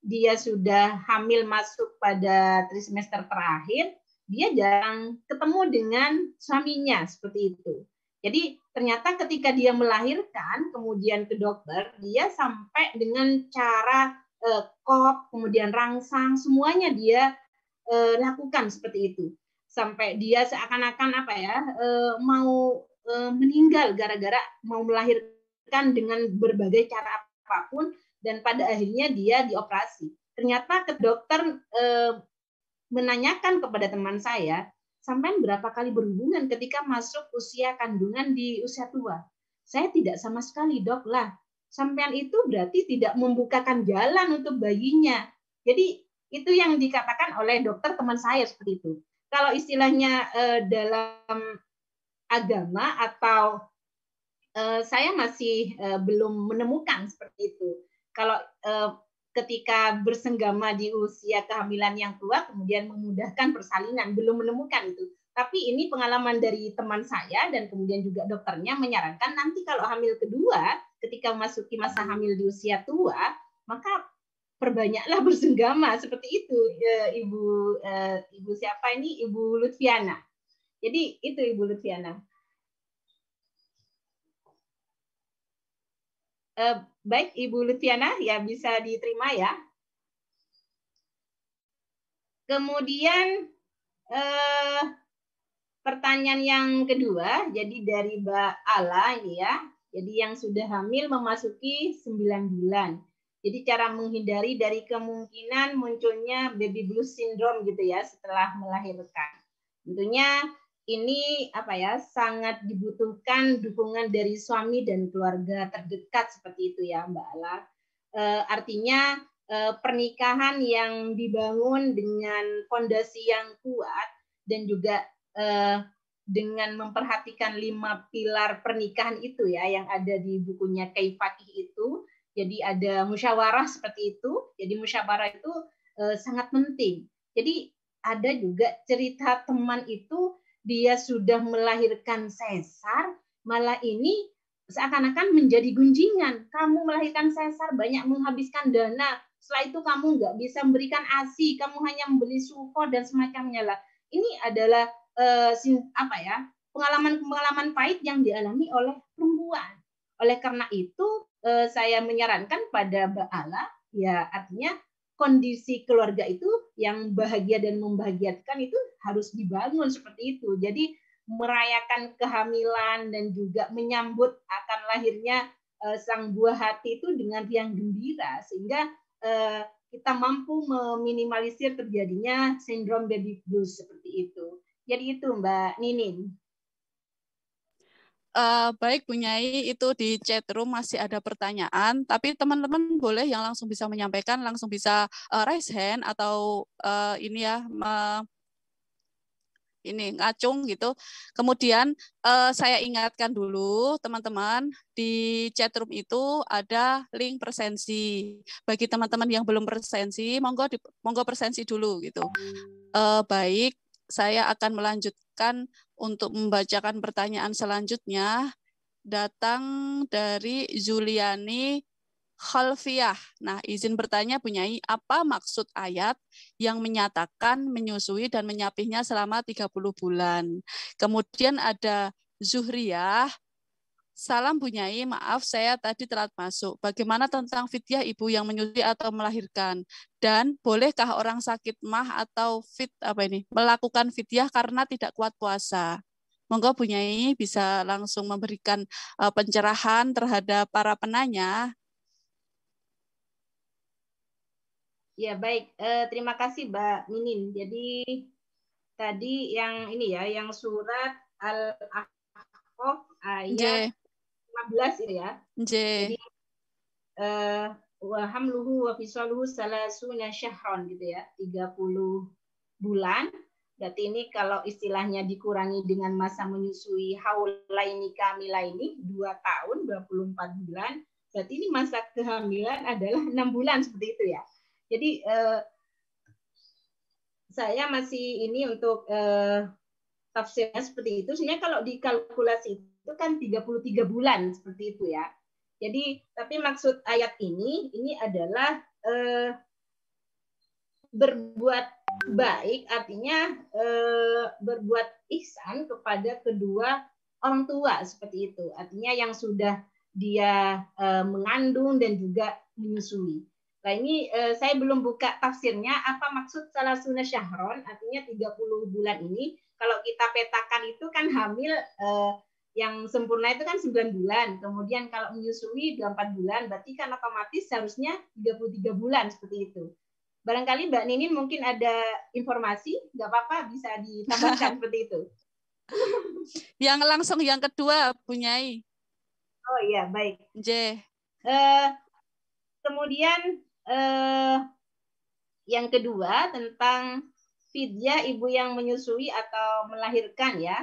dia sudah hamil masuk pada trimester terakhir, dia jarang ketemu dengan suaminya seperti itu. Jadi ternyata ketika dia melahirkan, kemudian ke dokter, dia sampai dengan cara kop, kemudian rangsang, semuanya dia lakukan seperti itu. Sampai dia seakan-akan apa ya, mau meninggal gara-gara mau melahirkan dengan berbagai cara apapun dan pada akhirnya dia dioperasi. Ternyata ke dokter menanyakan kepada teman saya, sampai berapa kali berhubungan ketika masuk usia kandungan di usia tua? Saya tidak sama sekali, Dok. Lah, sampean itu berarti tidak membukakan jalan untuk bayinya. Jadi itu yang dikatakan oleh dokter teman saya seperti itu. Kalau istilahnya dalam agama atau saya masih belum menemukan seperti itu. Kalau ketika bersenggama di usia kehamilan yang tua, kemudian memudahkan persalinan, belum menemukan itu. Tapi ini pengalaman dari teman saya dan kemudian juga dokternya menyarankan nanti kalau hamil kedua, ketika memasuki masa hamil di usia tua, maka perbanyaklah bersenggama seperti itu, Ibu siapa ini? Ibu Lutfiana. Jadi itu Ibu Lutfiana. Baik, Ibu Lutfiana, ya bisa diterima ya. Kemudian pertanyaan yang kedua, jadi dari Mbak Ala ini ya, jadi yang sudah hamil memasuki 9 bulan. Jadi cara menghindari dari kemungkinan munculnya baby blues syndrome gitu ya setelah melahirkan. Tentunya ini apa ya sangat dibutuhkan dukungan dari suami dan keluarga terdekat seperti itu ya Mbak Ala. Artinya pernikahan yang dibangun dengan fondasi yang kuat dan juga dengan memperhatikan 5 pilar pernikahan itu ya yang ada di bukunya Kiai Fakih itu. Jadi ada musyawarah seperti itu. Jadi musyawarah itu sangat penting. Jadi ada juga cerita teman itu dia sudah melahirkan sesar, malah ini seakan-akan menjadi gunjingan. Kamu melahirkan sesar banyak menghabiskan dana. Setelah itu kamu nggak bisa memberikan ASI, kamu hanya membeli sufor dan semacamnya lah. Ini adalah pengalaman-pengalaman pahit yang dialami oleh perempuan. Oleh karena itu saya menyarankan pada Mbak Ala, ya artinya kondisi keluarga itu yang bahagia dan membahagiakan itu harus dibangun seperti itu. Jadi merayakan kehamilan dan juga menyambut akan lahirnya sang buah hati itu dengan riang gembira sehingga kita mampu meminimalisir terjadinya sindrom baby blues seperti itu. Jadi itu Mbak Nining. Baik Bu Nyai, itu di chat room masih ada pertanyaan, tapi teman-teman boleh yang langsung bisa menyampaikan, langsung bisa raise hand atau ini ya, ini ngacung gitu. Kemudian saya ingatkan dulu teman-teman, di chat room itu ada link presensi. Bagi teman-teman yang belum presensi, monggo presensi dulu gitu. Baik, saya akan melanjutkan untuk membacakan pertanyaan selanjutnya. Datang dari Zuliani Khalfiah. Nah, izin bertanya Bu Nyai, apa maksud ayat yang menyatakan menyusui dan menyapihnya selama 30 bulan? Kemudian ada Zuhriyah. Salam Bu Nyai, maaf saya tadi telat masuk. Bagaimana tentang fidyah ibu yang menyusui atau melahirkan? Dan bolehkah orang sakit mah atau melakukan fidyah karena tidak kuat puasa? Monggo Bu Nyai bisa langsung memberikan pencerahan terhadap para penanya. Ya, baik. Terima kasih Mbak Minin. Jadi tadi yang ini ya, yang surat Al-Ahqaf ayat 15 itu ya. Jadi wa hamluhu wa fisaluhu salasuna syahron gitu ya, 30 bulan. Berarti ini kalau istilahnya dikurangi dengan masa menyusui haulaini kamilaini 2 tahun 24 bulan, berarti ini masa kehamilan adalah 6 bulan seperti itu ya. Jadi saya masih ini untuk tafsirnya seperti itu. Sebenarnya kalau dikalkulasi itu kan 33 bulan seperti itu ya. Jadi tapi maksud ayat ini adalah berbuat baik, artinya berbuat ihsan kepada kedua orang tua seperti itu. Artinya yang sudah dia mengandung dan juga menyusui. Nah ini saya belum buka tafsirnya, apa maksud salasuna syahron, artinya 30 bulan ini. Kalau kita petakan itu kan hamil yang sempurna itu kan 9 bulan. Kemudian kalau menyusui 24 bulan, berarti kan otomatis seharusnya 33 bulan seperti itu. Barangkali Mbak Ninin mungkin ada informasi, nggak apa-apa bisa ditambahkan seperti itu. Yang langsung yang kedua, Bu Nyai. Oh iya, baik. Kemudian yang kedua tentang fidyah ibu yang menyusui atau melahirkan ya,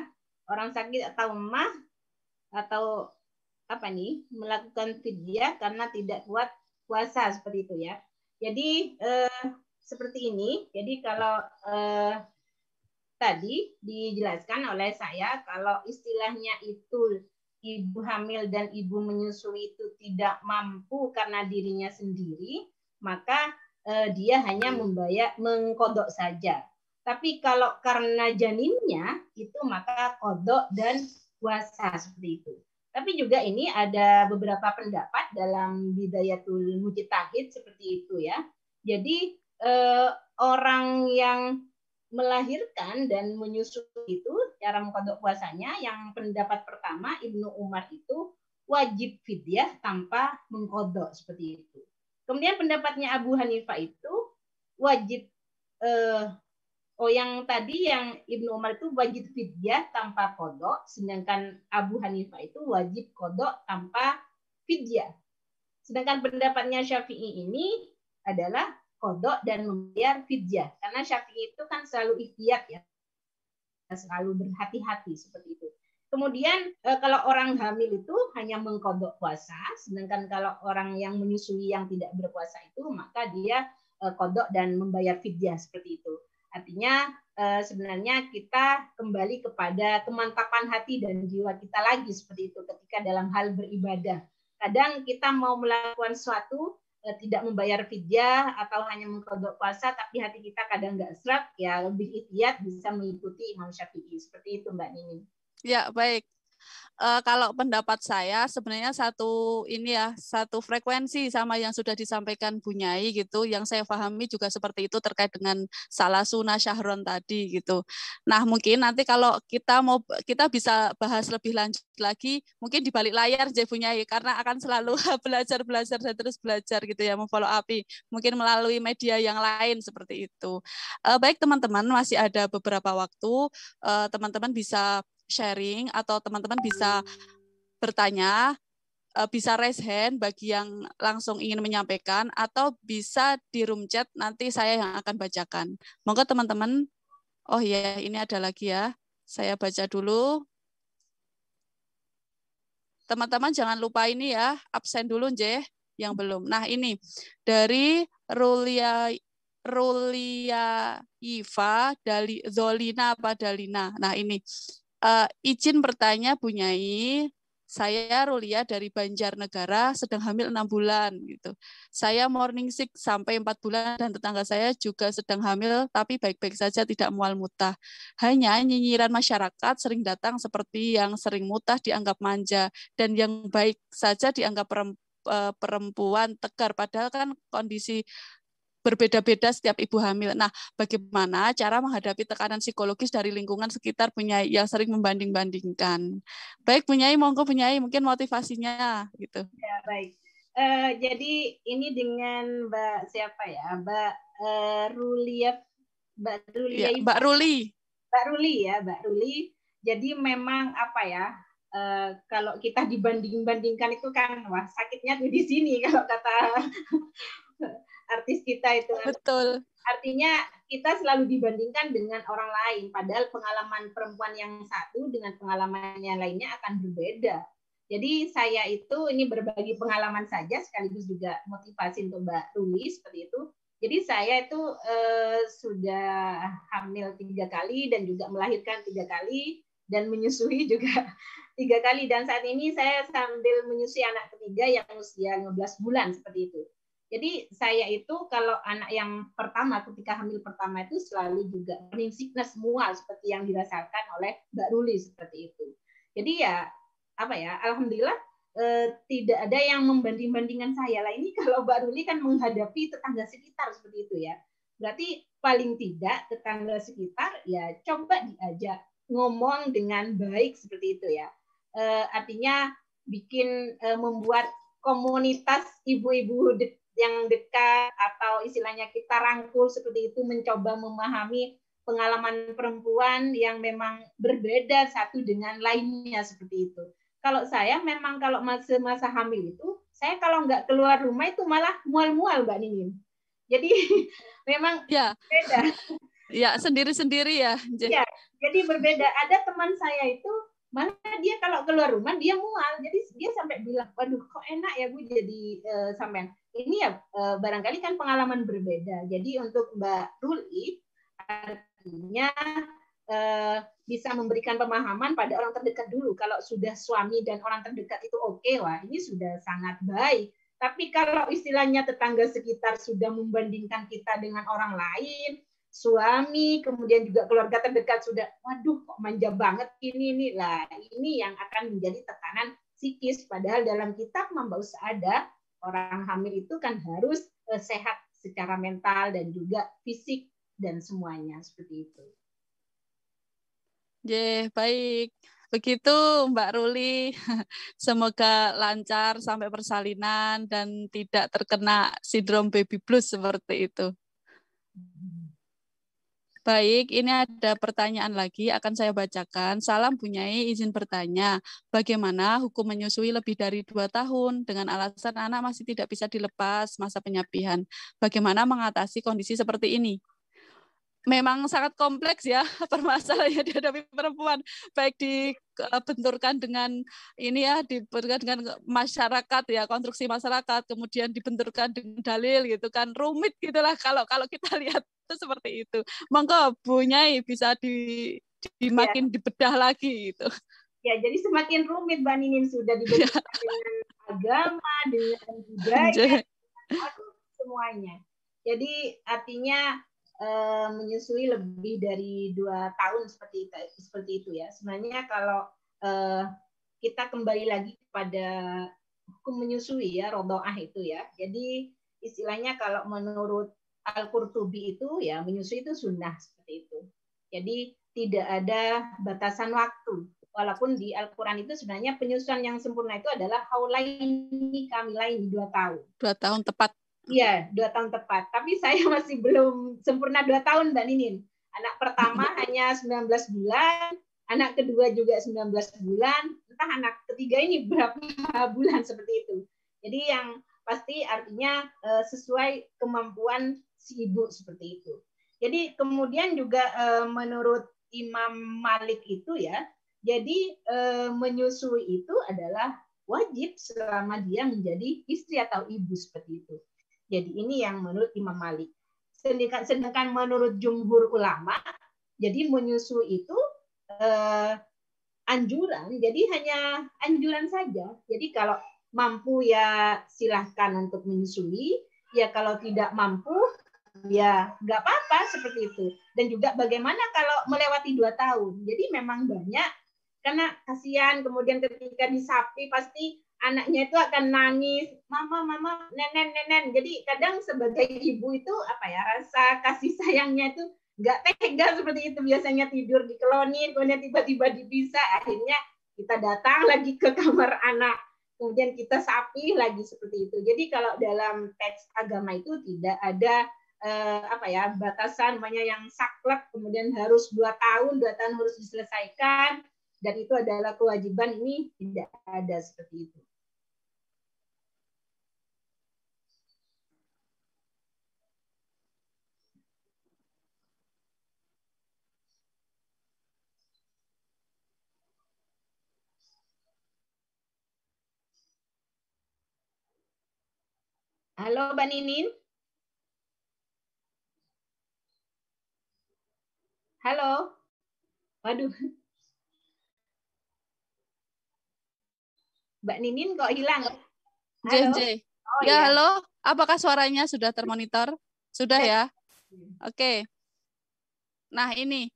orang sakit atau emah atau apa nih, melakukan fidyah karena tidak kuat puasa seperti itu ya. Jadi seperti ini. Jadi kalau tadi dijelaskan oleh saya, kalau istilahnya itu ibu hamil dan ibu menyusui itu tidak mampu karena dirinya sendiri, maka dia hanya mengkodok saja. Tapi kalau karena janinnya itu maka kodok dan puasa seperti itu. Tapi juga ini ada beberapa pendapat dalam Bidayatul Mujtahid seperti itu ya. Jadi orang yang melahirkan dan menyusui itu cara mengkodok puasanya, yang pendapat pertama Ibnu Umar itu wajib fidyah tanpa mengkodok seperti itu. Kemudian pendapatnya Abu Hanifah itu wajib yang tadi yang Ibnu Umar itu wajib fidyah tanpa kodok, sedangkan Abu Hanifah itu wajib kodok tanpa fidyah. Sedangkan pendapatnya Syafi'i ini adalah kodok dan membayar fidyah, karena Syafi'i itu kan selalu ihtiyat ya, selalu berhati-hati seperti itu. Kemudian kalau orang hamil itu hanya mengkodok puasa, sedangkan kalau orang yang menyusui yang tidak berpuasa itu maka dia kodok dan membayar fidyah seperti itu. Artinya sebenarnya kita kembali kepada kemantapan hati dan jiwa kita lagi seperti itu ketika dalam hal beribadah. Kadang kita mau melakukan sesuatu tidak membayar fidyah atau hanya mengkodok puasa, tapi hati kita kadang nggak serak, ya lebih ihtiyat bisa mengikuti Imam Syafi'i. Seperti itu Mbak Nini. Ya, baik. Kalau pendapat saya sebenarnya satu frekuensi sama yang sudah disampaikan Bu Nyai gitu. Yang saya pahami juga seperti itu terkait dengan salasuna syahron tadi gitu. Nah, mungkin nanti kalau kita bisa bahas lebih lanjut lagi mungkin di balik layar aja Bu Nyai, karena akan selalu belajar dan terus belajar gitu ya, memfollow up mungkin melalui media yang lain seperti itu. Baik teman-teman, masih ada beberapa waktu teman-teman bisa sharing atau teman-teman bisa bertanya, bisa raise hand bagi yang langsung ingin menyampaikan, atau bisa di room chat, nanti saya yang akan bacakan. Monggo teman-teman. Oh iya, ini ada lagi ya. Saya baca dulu. Teman-teman jangan lupa ini ya, absen dulu Nje, yang belum. Nah ini, dari Rulia Iva, Zolina apa Dalina. Nah ini, izin bertanya Bu Nyai, saya Rulia dari Banjarnegara, sedang hamil 6 bulan gitu. Saya morning sick sampai 4 bulan dan tetangga saya juga sedang hamil tapi baik-baik saja, tidak mual muntah. Hanya nyinyiran masyarakat sering datang seperti yang sering muntah dianggap manja dan yang baik saja dianggap perempuan tegar, padahal kan kondisi berbeda-beda setiap ibu hamil. Nah, bagaimana cara menghadapi tekanan psikologis dari lingkungan sekitar Bu Nyai yang sering membanding-bandingkan? Baik, Bu Nyai, monggo Bu Nyai, mungkin motivasinya gitu. Ya, baik. Jadi ini dengan Mbak siapa ya? Mbak Rulia, Mbak Rulia, ya, Mbak Ruli. Mbak Ruli ya, Mbak Ruli. Jadi memang apa ya? Kalau kita dibanding-bandingkan itu kan, wah sakitnya tuh di sini kalau kata artis kita itu. Betul. Artinya kita selalu dibandingkan dengan orang lain, padahal pengalaman perempuan yang satu dengan pengalaman yang lainnya akan berbeda. Jadi saya itu ini berbagi pengalaman saja, sekaligus juga motivasi untuk Mbak Ruli seperti itu. Jadi saya itu sudah hamil 3 kali dan juga melahirkan 3 kali dan menyusui juga 3 kali. Dan saat ini saya sambil menyusui anak ketiga yang usia 15 bulan seperti itu. Jadi saya itu kalau anak yang pertama, ketika hamil pertama itu selalu juga morning sickness mual seperti yang dirasakan oleh Mbak Ruli seperti itu. Jadi ya apa ya, alhamdulillah tidak ada yang membanding-bandingkan saya lah. Ini kalau Mbak Ruli kan menghadapi tetangga sekitar seperti itu ya. Berarti paling tidak tetangga sekitar ya coba diajak ngomong dengan baik seperti itu ya. Artinya bikin membuat komunitas ibu-ibu yang dekat, atau istilahnya kita rangkul seperti itu, mencoba memahami pengalaman perempuan yang memang berbeda satu dengan lainnya seperti itu. Kalau saya memang kalau masa hamil itu, saya kalau nggak keluar rumah itu malah mual-mual Mbak Nining. Jadi memang ya, beda. Ya, sendiri-sendiri ya. Ya, jadi berbeda. Ada teman saya itu malah dia kalau keluar rumah dia mual, jadi dia sampai bilang, waduh kok enak ya Bu jadi sampean. Ini ya barangkali kan pengalaman berbeda. Jadi untuk Mbak Ruli artinya bisa memberikan pemahaman pada orang terdekat dulu. Kalau sudah suami dan orang terdekat itu oke, wah ini sudah sangat baik. Tapi kalau istilahnya tetangga sekitar sudah membandingkan kita dengan orang lain, suami, kemudian juga keluarga terdekat sudah, waduh kok manja banget ini lah, ini yang akan menjadi tekanan psikis. Padahal dalam kitab Mamba Usada, orang hamil itu kan harus sehat secara mental dan juga fisik dan semuanya seperti itu. Baik. Begitu Mbak Ruli, semoga lancar sampai persalinan dan tidak terkena sindrom baby blues seperti itu. Baik, ini ada pertanyaan lagi, akan saya bacakan. Salam Bu Nyai, izin bertanya, bagaimana hukum menyusui lebih dari 2 tahun dengan alasan anak masih tidak bisa dilepas masa penyapihan? Bagaimana mengatasi kondisi seperti ini? Memang sangat kompleks ya permasalahannya dihadapi perempuan, baik dibenturkan dengan ini ya, dibenturkan dengan masyarakat ya, konstruksi masyarakat, kemudian dibenturkan dengan dalil gitu kan, rumit gitulah kalau kita lihat itu seperti itu. Monggo Bu Nyai bisa makin dibedah lagi gitu. Ya, jadi semakin rumit Mbak Ninin, sudah dibenturkan dengan agama, dengan budaya, semuanya. Jadi artinya menyusui lebih dari 2 tahun seperti itu ya. Sebenarnya kalau kita kembali lagi kepada hukum menyusui ya, rodoah itu ya. Jadi istilahnya kalau menurut Al-Qurtubi itu ya, menyusui itu sunnah seperti itu. Jadi tidak ada batasan waktu. Walaupun di Al-Quran itu sebenarnya penyusuan yang sempurna itu adalah haulaini kamilaini, 2 tahun. 2 tahun tepat. Iya, 2 tahun tepat. Tapi saya masih belum sempurna 2 tahun, Mbak Ninin. Anak pertama hanya 19 bulan, anak kedua juga 19 bulan, entah anak ketiga ini berapa bulan seperti itu. Jadi yang pasti artinya sesuai kemampuan si ibu seperti itu. Jadi kemudian juga menurut Imam Malik itu ya, jadi menyusui itu adalah wajib selama dia menjadi istri atau ibu seperti itu. Jadi ini yang menurut Imam Malik. Sedangkan menurut jumhur ulama, jadi menyusui itu anjuran, jadi hanya anjuran saja. Jadi kalau mampu ya silahkan untuk menyusui, ya kalau tidak mampu ya nggak apa-apa seperti itu. Dan juga bagaimana kalau melewati 2 tahun. Jadi memang banyak, karena kasihan kemudian ketika disapi pasti anaknya itu akan nangis, mama, nenen. Jadi kadang sebagai ibu itu apa ya, rasa kasih sayangnya itu nggak tega seperti itu. Biasanya tidur dikelonin, kemudian tiba-tiba dipisah, akhirnya kita datang lagi ke kamar anak, kemudian kita sapi lagi seperti itu. Jadi kalau dalam teks agama itu tidak ada apa ya, batasan namanya yang saklek kemudian harus 2 tahun harus diselesaikan, dan itu adalah kewajiban, ini tidak ada seperti itu. Halo Mbak Ninin. Halo. Waduh. Mbak Ninin kok hilang? Halo. Oh, ya, halo. Apakah suaranya sudah termonitor? Sudah ya? Oke. Nah, ini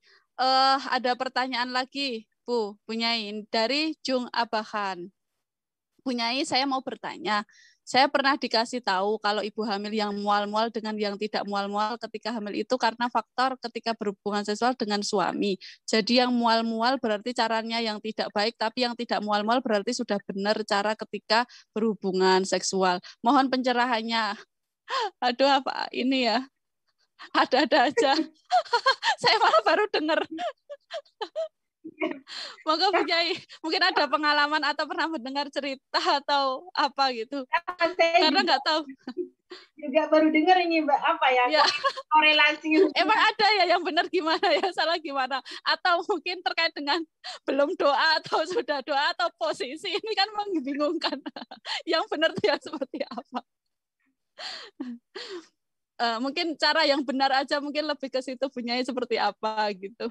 ada pertanyaan lagi, Bu Bunyain, dari Jung Abahan. Bunyai, saya mau bertanya. Saya pernah dikasih tahu kalau ibu hamil yang mual-mual dengan yang tidak mual-mual ketika hamil itu karena faktor ketika berhubungan seksual dengan suami. Jadi yang mual-mual berarti caranya yang tidak baik, tapi yang tidak mual-mual berarti sudah benar cara ketika berhubungan seksual. Mohon pencerahannya. Aduh, apa ini ya? Ada-ada aja. Saya malah baru dengar. Monggo Bunyai, mungkin ada pengalaman atau pernah mendengar cerita atau apa gitu. Karena nggak tahu. Juga baru dengar ini Mbak, apa ya, korelasi. Emang ada ya yang benar gimana ya, salah gimana? Atau mungkin terkait dengan belum doa atau sudah doa atau posisi, ini kan membingungkan. Yang benar ya seperti apa? Mungkin cara yang benar aja, mungkin lebih ke situ Bunyai seperti apa gitu.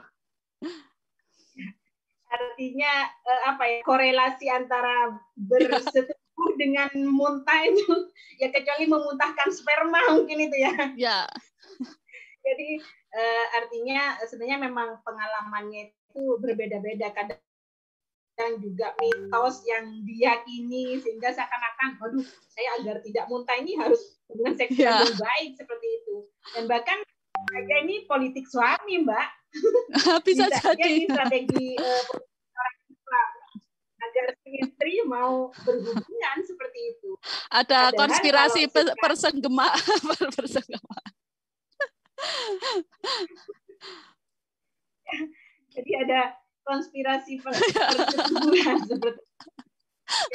Artinya apa ya, korelasi antara bersetubuh dengan muntah itu ya, kecuali memuntahkan sperma mungkin itu ya. Ya. Jadi artinya sebenarnya memang pengalamannya itu berbeda-beda, kadang juga mitos yang diyakini sehingga seakan-akan, waduh, saya agar tidak muntah ini harus hubungan seksual yang baik seperti itu. Dan bahkan ini politik suami Mbak. Bisa jadi ini strategi orang Islam agar istri mau berhubungan seperti itu. Ada konspirasi persenggema. Jadi ada konspirasi persetubuhan seperti itu.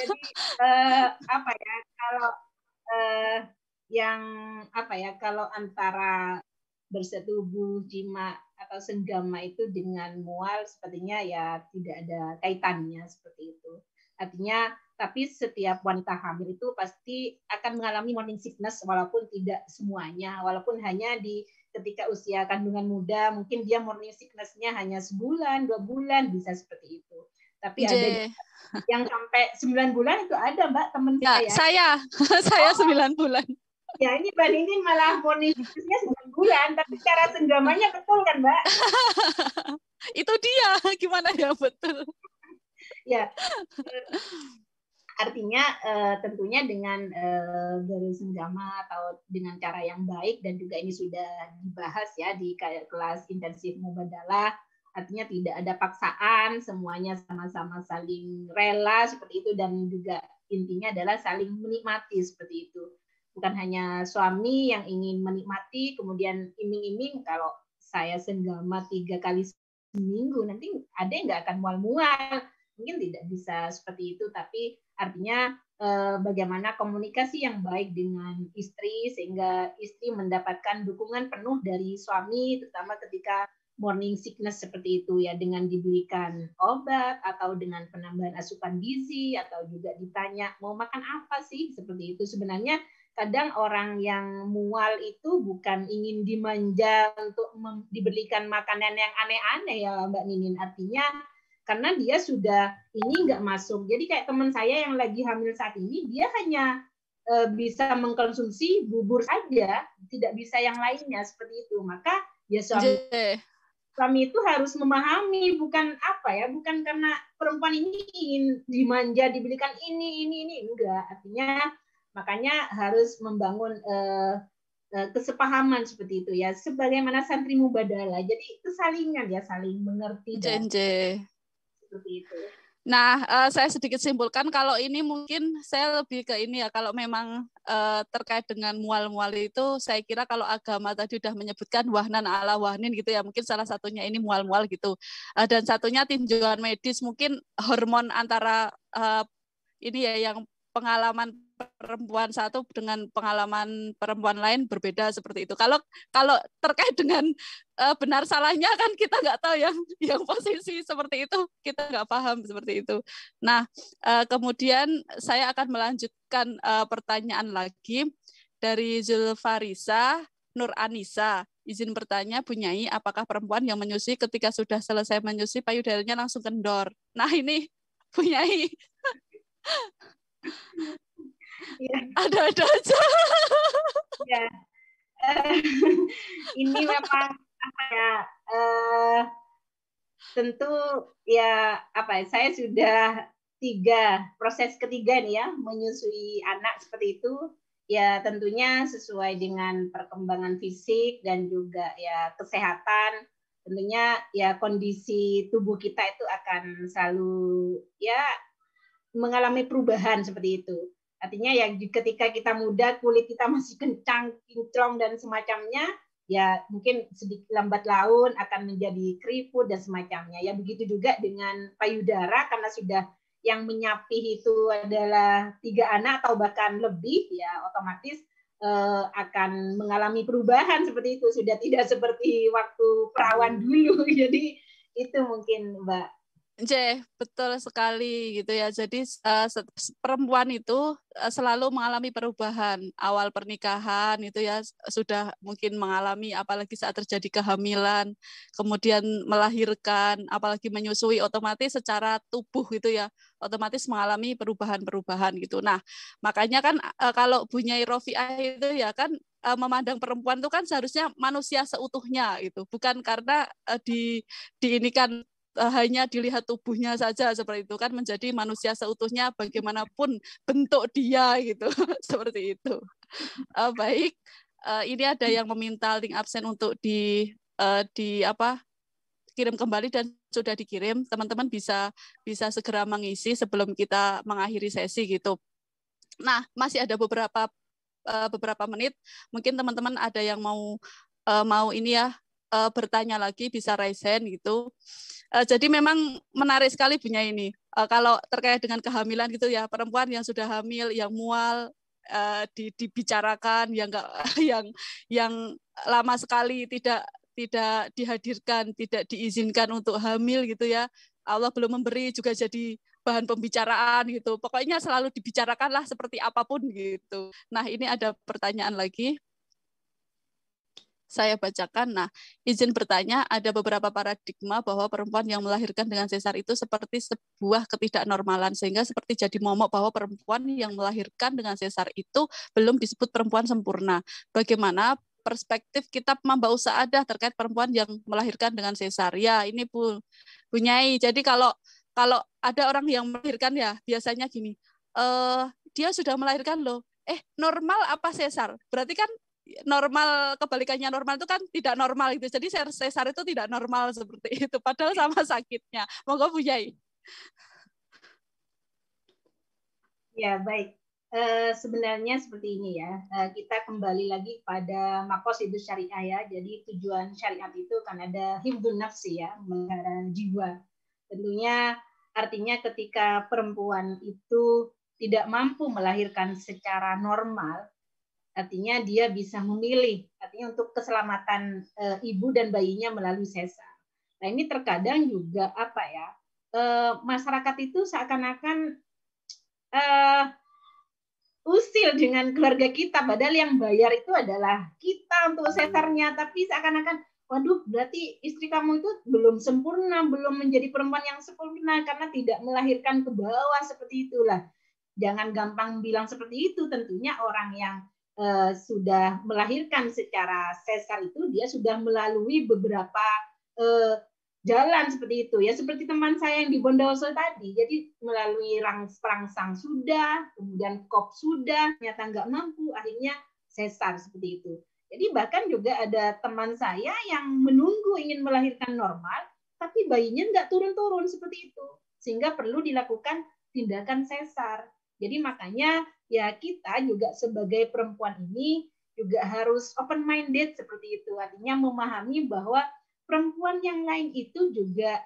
Jadi apa ya, kalau yang apa ya, kalau antara bersetubuh jima atau senggama itu dengan mual sepertinya ya tidak ada kaitannya seperti itu. Artinya tapi setiap wanita hamil itu pasti akan mengalami morning sickness, walaupun tidak semuanya, walaupun hanya di ketika usia kandungan muda mungkin dia morning sickness-nya hanya sebulan, 2 bulan, bisa seperti itu. Tapi ada yang sampai 9 bulan itu ada Mbak, teman saya. Saya 9 bulan. Ya ini Mbak Nini malah morning sickness-nya 9 bulan, tapi cara senggamanya betul kan Mbak? Itu dia, gimana ya betul? Ya, artinya tentunya dengan bersenggama atau dengan cara yang baik, dan juga ini sudah dibahas ya di kelas intensif mubadalah, artinya tidak ada paksaan, semuanya sama-sama saling rela seperti itu, dan juga intinya adalah saling menikmati seperti itu. Bukan hanya suami yang ingin menikmati kemudian iming-iming kalau saya senggama 3 kali seminggu, nanti ada yang nggak akan mual-mual. Mungkin tidak bisa seperti itu, tapi artinya bagaimana komunikasi yang baik dengan istri sehingga istri mendapatkan dukungan penuh dari suami, terutama ketika morning sickness seperti itu ya, dengan diberikan obat atau dengan penambahan asupan gizi atau juga ditanya mau makan apa sih, seperti itu. Sebenarnya kadang orang yang mual itu bukan ingin dimanja untuk diberikan makanan yang aneh-aneh ya Mbak Ninin, artinya karena dia sudah ini nggak masuk. Jadi kayak teman saya yang lagi hamil saat ini, dia hanya bisa mengkonsumsi bubur saja, tidak bisa yang lainnya seperti itu. Maka ya suami itu harus memahami, bukan apa ya, bukan karena perempuan ini ingin dimanja, diberikan ini enggak. Artinya makanya harus membangun kesepahaman seperti itu ya, sebagaimana santri mubadalah. Jadi kesalingan ya, saling mengerti dan seperti itu. Nah, saya sedikit simpulkan kalau ini mungkin saya lebih ke ini ya, kalau memang terkait dengan mual-mual itu, saya kira kalau agama tadi sudah menyebutkan wahnan ala wahnin gitu ya, mungkin salah satunya ini mual-mual gitu. Dan satunya tinjauan medis, mungkin hormon antara ini ya, yang pengalaman perempuan satu dengan pengalaman perempuan lain berbeda seperti itu. Kalau terkait dengan benar salahnya kan kita nggak tahu, yang posisi seperti itu kita nggak paham seperti itu. Nah, kemudian saya akan melanjutkan pertanyaan lagi dari Zulfarisa Nur Anissa. Izin bertanya, Bu Nyai, apakah perempuan yang menyusui ketika sudah selesai menyusui payudaranya langsung kendor? Nah ini Bu Nyai. Ya. Ada aja. Ya. Ini memang apa ya? Tentu ya apa? Saya sudah proses ketiga nih ya, menyusui anak seperti itu. Ya tentunya sesuai dengan perkembangan fisik dan juga ya kesehatan. Tentunya ya kondisi tubuh kita itu akan selalu ya mengalami perubahan seperti itu. Artinya ya ketika kita muda, kulit kita masih kencang, kinclong dan semacamnya, ya mungkin sedikit lambat laun akan menjadi keriput dan semacamnya. Ya begitu juga dengan payudara, karena sudah yang menyapih itu adalah 3 anak atau bahkan lebih, ya otomatis akan mengalami perubahan seperti itu. Sudah tidak seperti waktu perawan dulu. Jadi itu mungkin Mbak. Betul sekali gitu ya. Jadi perempuan itu selalu mengalami perubahan. Awal pernikahan itu ya sudah mungkin mengalami, apalagi saat terjadi kehamilan, kemudian melahirkan, apalagi menyusui, otomatis secara tubuh gitu ya, otomatis mengalami perubahan-perubahan gitu. Nah, makanya kan kalau Bu Nyai Rofiah itu ya kan memandang perempuan itu kan seharusnya manusia seutuhnya gitu, bukan karena diinikan hanya dilihat tubuhnya saja seperti itu, kan menjadi manusia seutuhnya bagaimanapun bentuk dia gitu. Seperti itu. Baik, ini ada yang meminta link absen untuk kirim kembali dan sudah dikirim. Teman-teman bisa segera mengisi sebelum kita mengakhiri sesi gitu. Nah, masih ada beberapa menit. Mungkin teman-teman ada yang mau ini ya, bertanya lagi, bisa raise hand gitu. Jadi memang menarik sekali Bu Nyai ini. Kalau terkait dengan kehamilan gitu ya, perempuan yang sudah hamil, yang mual, dibicarakan, yang lama sekali tidak dihadirkan, tidak diizinkan untuk hamil gitu ya. Allah belum memberi juga jadi bahan pembicaraan gitu. Pokoknya selalu dibicarakanlah seperti apapun gitu. Nah, ini ada pertanyaan lagi. Saya bacakan. Nah, izin bertanya, ada beberapa paradigma bahwa perempuan yang melahirkan dengan sesar itu seperti sebuah ketidaknormalan, sehingga seperti jadi momok bahwa perempuan yang melahirkan dengan sesar itu belum disebut perempuan sempurna. Bagaimana perspektif kitab Mamba'u Sa'adah terkait perempuan yang melahirkan dengan sesar? Ya, ini Bu Nyai. Jadi kalau ada orang yang melahirkan ya, biasanya gini, dia sudah melahirkan loh, normal apa sesar? Berarti kan normal, kebalikannya normal itu kan tidak normal gitu. Jadi sesar itu tidak normal seperti itu, padahal sama sakitnya. Monggo Bu Nyai. Ya, baik. sebenarnya seperti ini ya, kita kembali lagi pada maqasidus syariah ya. Jadi tujuan syariat itu kan ada hifdzun nafsi ya, memelihara jiwa. Tentunya artinya ketika perempuan itu tidak mampu melahirkan secara normal, artinya dia bisa memilih, artinya untuk keselamatan ibu dan bayinya melalui sesar. Nah ini terkadang juga apa ya, masyarakat itu seakan-akan usil dengan keluarga kita, padahal yang bayar itu adalah kita untuk sesarnya, tapi seakan-akan waduh berarti istri kamu itu belum sempurna, belum menjadi perempuan yang sempurna karena tidak melahirkan ke bawah, seperti itulah. Jangan gampang bilang seperti itu, tentunya orang yang sudah melahirkan secara sesar itu dia sudah melalui beberapa jalan seperti itu ya, seperti teman saya yang di Bondowoso tadi. Jadi melalui perangsang sudah, kemudian kop sudah, ternyata nggak mampu, akhirnya sesar seperti itu. Jadi bahkan juga ada teman saya yang menunggu ingin melahirkan normal, tapi bayinya nggak turun-turun seperti itu, sehingga perlu dilakukan tindakan sesar. Jadi makanya ya kita juga sebagai perempuan ini juga harus open minded seperti itu, artinya memahami bahwa perempuan yang lain itu juga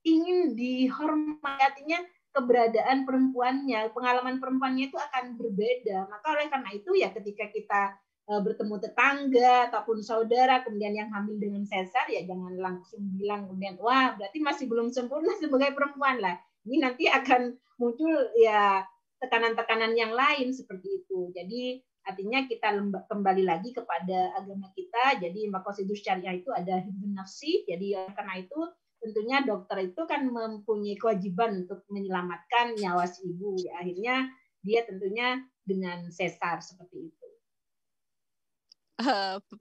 ingin dihormati, artinya keberadaan perempuannya, pengalaman perempuannya itu akan berbeda. Maka oleh karena itu ya ketika kita bertemu tetangga ataupun saudara kemudian yang hamil dengan sesar, ya jangan langsung bilang kemudian wah berarti masih belum sempurna sebagai perempuan lah. Ini nanti akan muncul ya tekanan-tekanan yang lain seperti itu. Jadi artinya kita kembali lagi kepada agama kita. Jadi maqasidus syariah itu ada hifdzun nafsi. Jadi karena itu tentunya dokter itu kan mempunyai kewajiban untuk menyelamatkan nyawa si ibu. Ya, akhirnya dia tentunya dengan sesar seperti itu.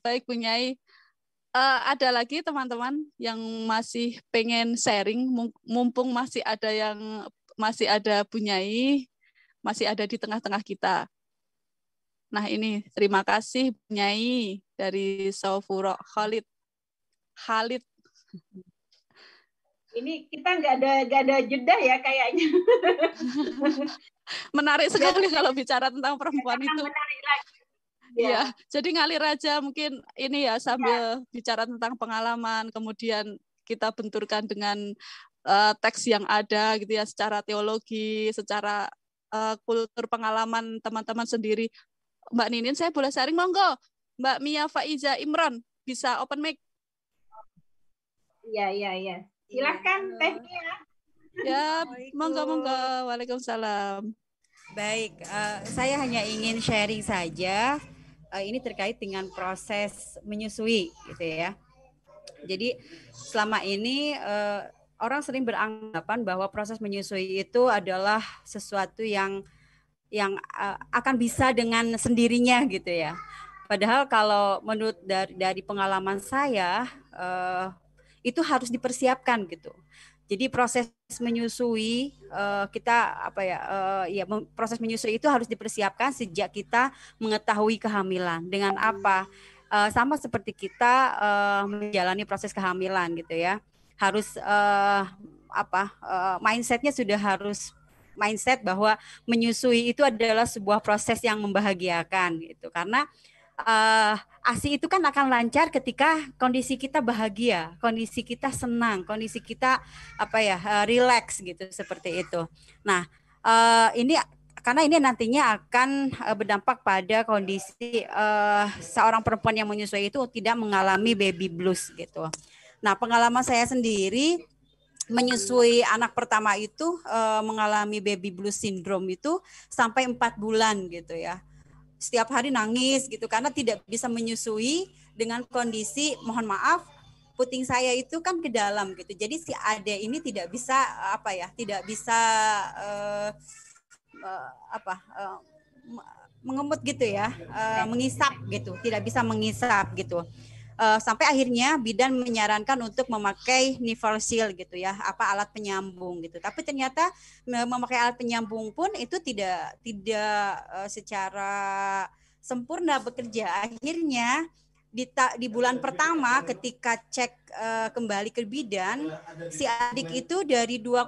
Baik Bu Nyai. Ada lagi teman-teman yang masih pengen sharing, mumpung masih ada Bu Nyai, masih ada di tengah-tengah kita. Nah ini terima kasih Bu Nyai dari Saufuro Khalid. Ini kita nggak ada jeda ya kayaknya. Menarik sekali kalau bicara tentang perempuan itu. Menarik lagi. Ya, jadi ngalir aja mungkin ini ya sambil bicara tentang pengalaman, kemudian kita benturkan dengan teks yang ada gitu ya, secara teologi, secara kultur pengalaman teman-teman sendiri. Mbak Ninin, saya boleh sharing monggo. Mbak Mia Faiza Imron, bisa open mic? Iya. Silahkan Teh Mia. Ya, monggo. Waalaikumsalam. Baik, saya hanya ingin sharing saja. Ini terkait dengan proses menyusui, gitu ya. Jadi selama ini orang sering beranggapan bahwa proses menyusui itu adalah sesuatu yang akan bisa dengan sendirinya, gitu ya. Padahal kalau menurut dari pengalaman saya itu harus dipersiapkan gitu. Jadi proses menyusui proses menyusui itu harus dipersiapkan sejak kita mengetahui kehamilan. Dengan apa? Sama seperti kita menjalani proses kehamilan gitu ya. Harus mindsetnya sudah harus mindset bahwa menyusui itu adalah sebuah proses yang membahagiakan gitu. Karena ASI itu kan akan lancar ketika kondisi kita bahagia, kondisi kita senang, kondisi kita relax gitu, seperti itu. Nah, ini karena ini nantinya akan berdampak pada kondisi seorang perempuan yang menyusui itu tidak mengalami baby blues gitu. Nah, pengalaman saya sendiri menyusui anak pertama itu mengalami baby blues syndrome itu sampai 4 bulan gitu ya. Setiap hari nangis gitu karena tidak bisa menyusui dengan kondisi, mohon maaf, puting saya itu kan ke dalam gitu. Jadi si Ade ini tidak bisa mengemut gitu ya, mengisap gitu, tidak bisa mengisap gitu. Sampai akhirnya bidan menyarankan untuk memakai Nivelsil gitu ya, alat penyambung gitu. Tapi ternyata memakai alat penyambung pun itu tidak secara sempurna bekerja. Akhirnya di bulan pertama ketika cek kembali ke bidan, si adik itu dari 2,9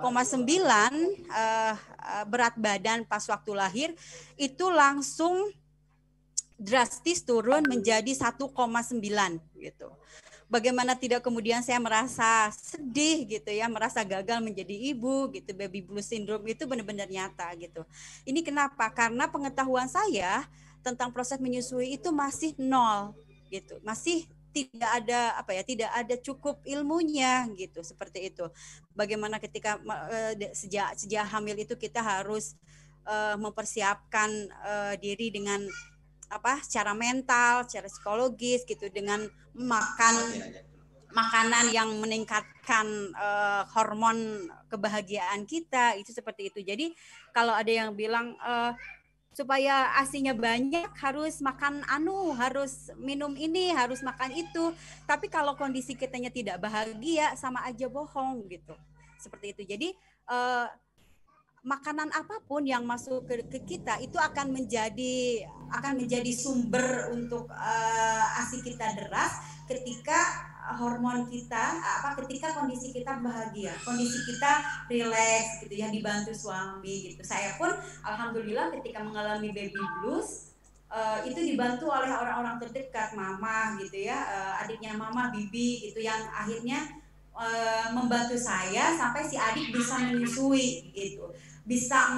berat badan pas waktu lahir itu langsung drastis turun menjadi 1,9 gitu. Bagaimana tidak kemudian saya merasa sedih gitu ya, merasa gagal menjadi ibu gitu. Baby blues syndrome itu benar-benar nyata gitu. Ini kenapa? Karena pengetahuan saya tentang proses menyusui itu masih nol gitu. Masih tidak ada tidak ada cukup ilmunya gitu, seperti itu. Bagaimana ketika sejak hamil itu kita harus mempersiapkan diri dengan secara mental, secara psikologis gitu, dengan makan makanan yang meningkatkan hormon kebahagiaan kita, itu seperti itu. Jadi kalau ada yang bilang supaya ASI-nya banyak harus makan harus minum ini, harus makan itu, tapi kalau kondisi kitanya tidak bahagia sama aja bohong gitu, seperti itu. Jadi makanan apapun yang masuk ke kita itu akan menjadi sumber untuk ASI kita deras ketika hormon kita ketika kondisi kita bahagia, kondisi kita rileks gitu ya, dibantu suami gitu. Saya pun alhamdulillah ketika mengalami baby blues itu dibantu oleh orang-orang terdekat, mama gitu ya, adiknya mama, bibi gitu, yang akhirnya membantu saya sampai si adik bisa menyusui gitu, bisa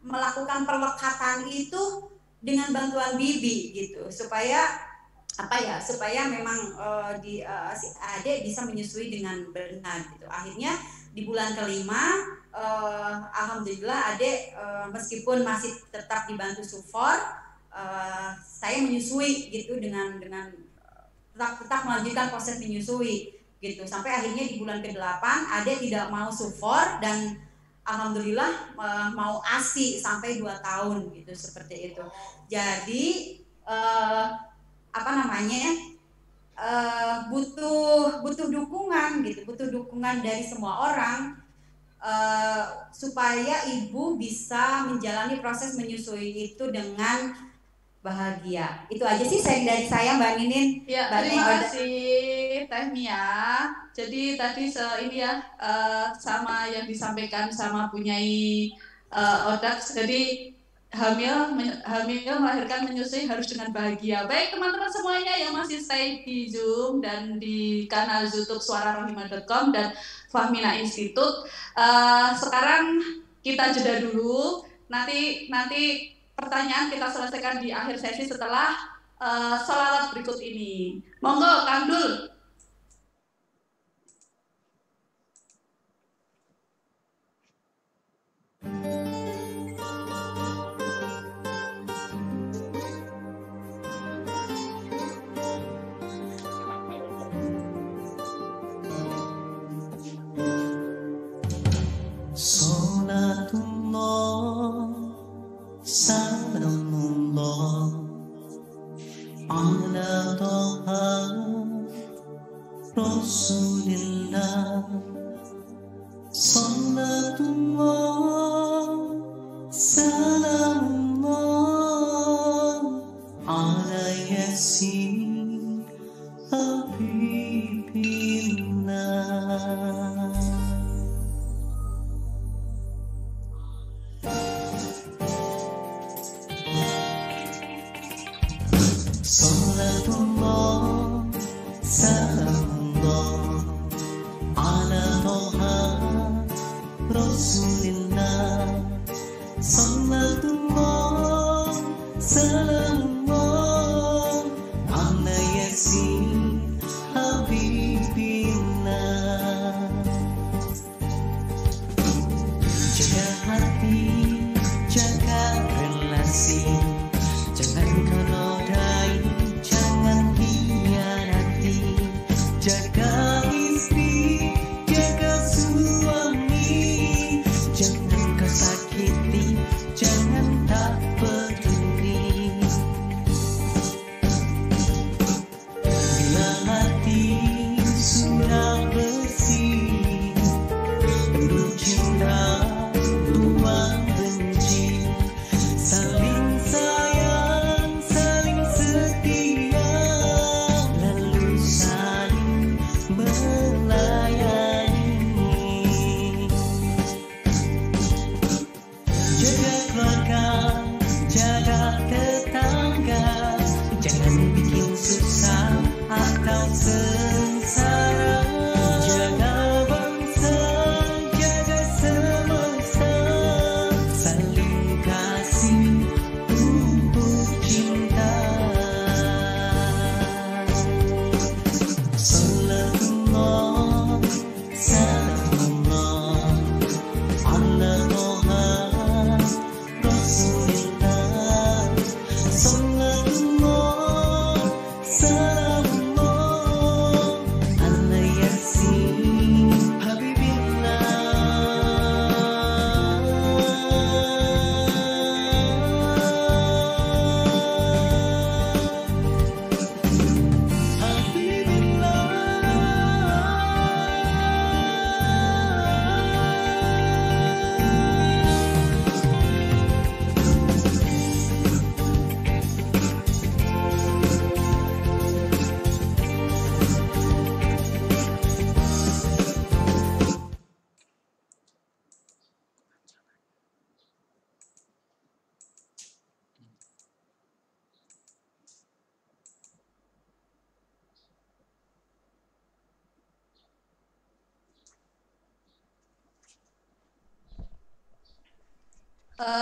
melakukan pelekatan itu dengan bantuan bibi gitu, supaya memang si adik bisa menyusui dengan benar gitu. Akhirnya di bulan kelima alhamdulillah adik meskipun masih tetap dibantu sufor, saya menyusui gitu dengan tetap melanjutkan proses menyusui gitu, sampai akhirnya di bulan ke-8 adik tidak mau sufor dan alhamdulillah mau ASI sampai 2 tahun gitu, seperti itu. Jadi butuh dukungan gitu, butuh dukungan dari semua orang supaya ibu bisa menjalani proses menyusui itu dengan bahagia. Itu aja sih dari saya, Mbak Ninin. Ya, terima kasih Teh Mia. Jadi tadi sama yang disampaikan sama Bunyai Odak. Jadi hamil melahirkan, menyusui harus dengan bahagia. Baik teman-teman semuanya yang masih stay di Zoom dan di kanal YouTube suararahimah.com dan Fahmina Institute. Sekarang kita jeda dulu. Nanti pertanyaan kita selesaikan di akhir sesi setelah sholawat berikut ini. Monggo Kang Dul. Salamullah ala Taha Rasulillah, salatullah salamullah ala Yasin Habibillah. Salatullah salamullah ala Taha Rasulillah, salatullah salamullah ala Yasin sekalipun susah atau sengsara, jaga bangsa, jaga semesta, saling kasih untuk cinta. Salatullah, salamullah, ala toha Rasulillah. Salatullah, salamullah, ala yasin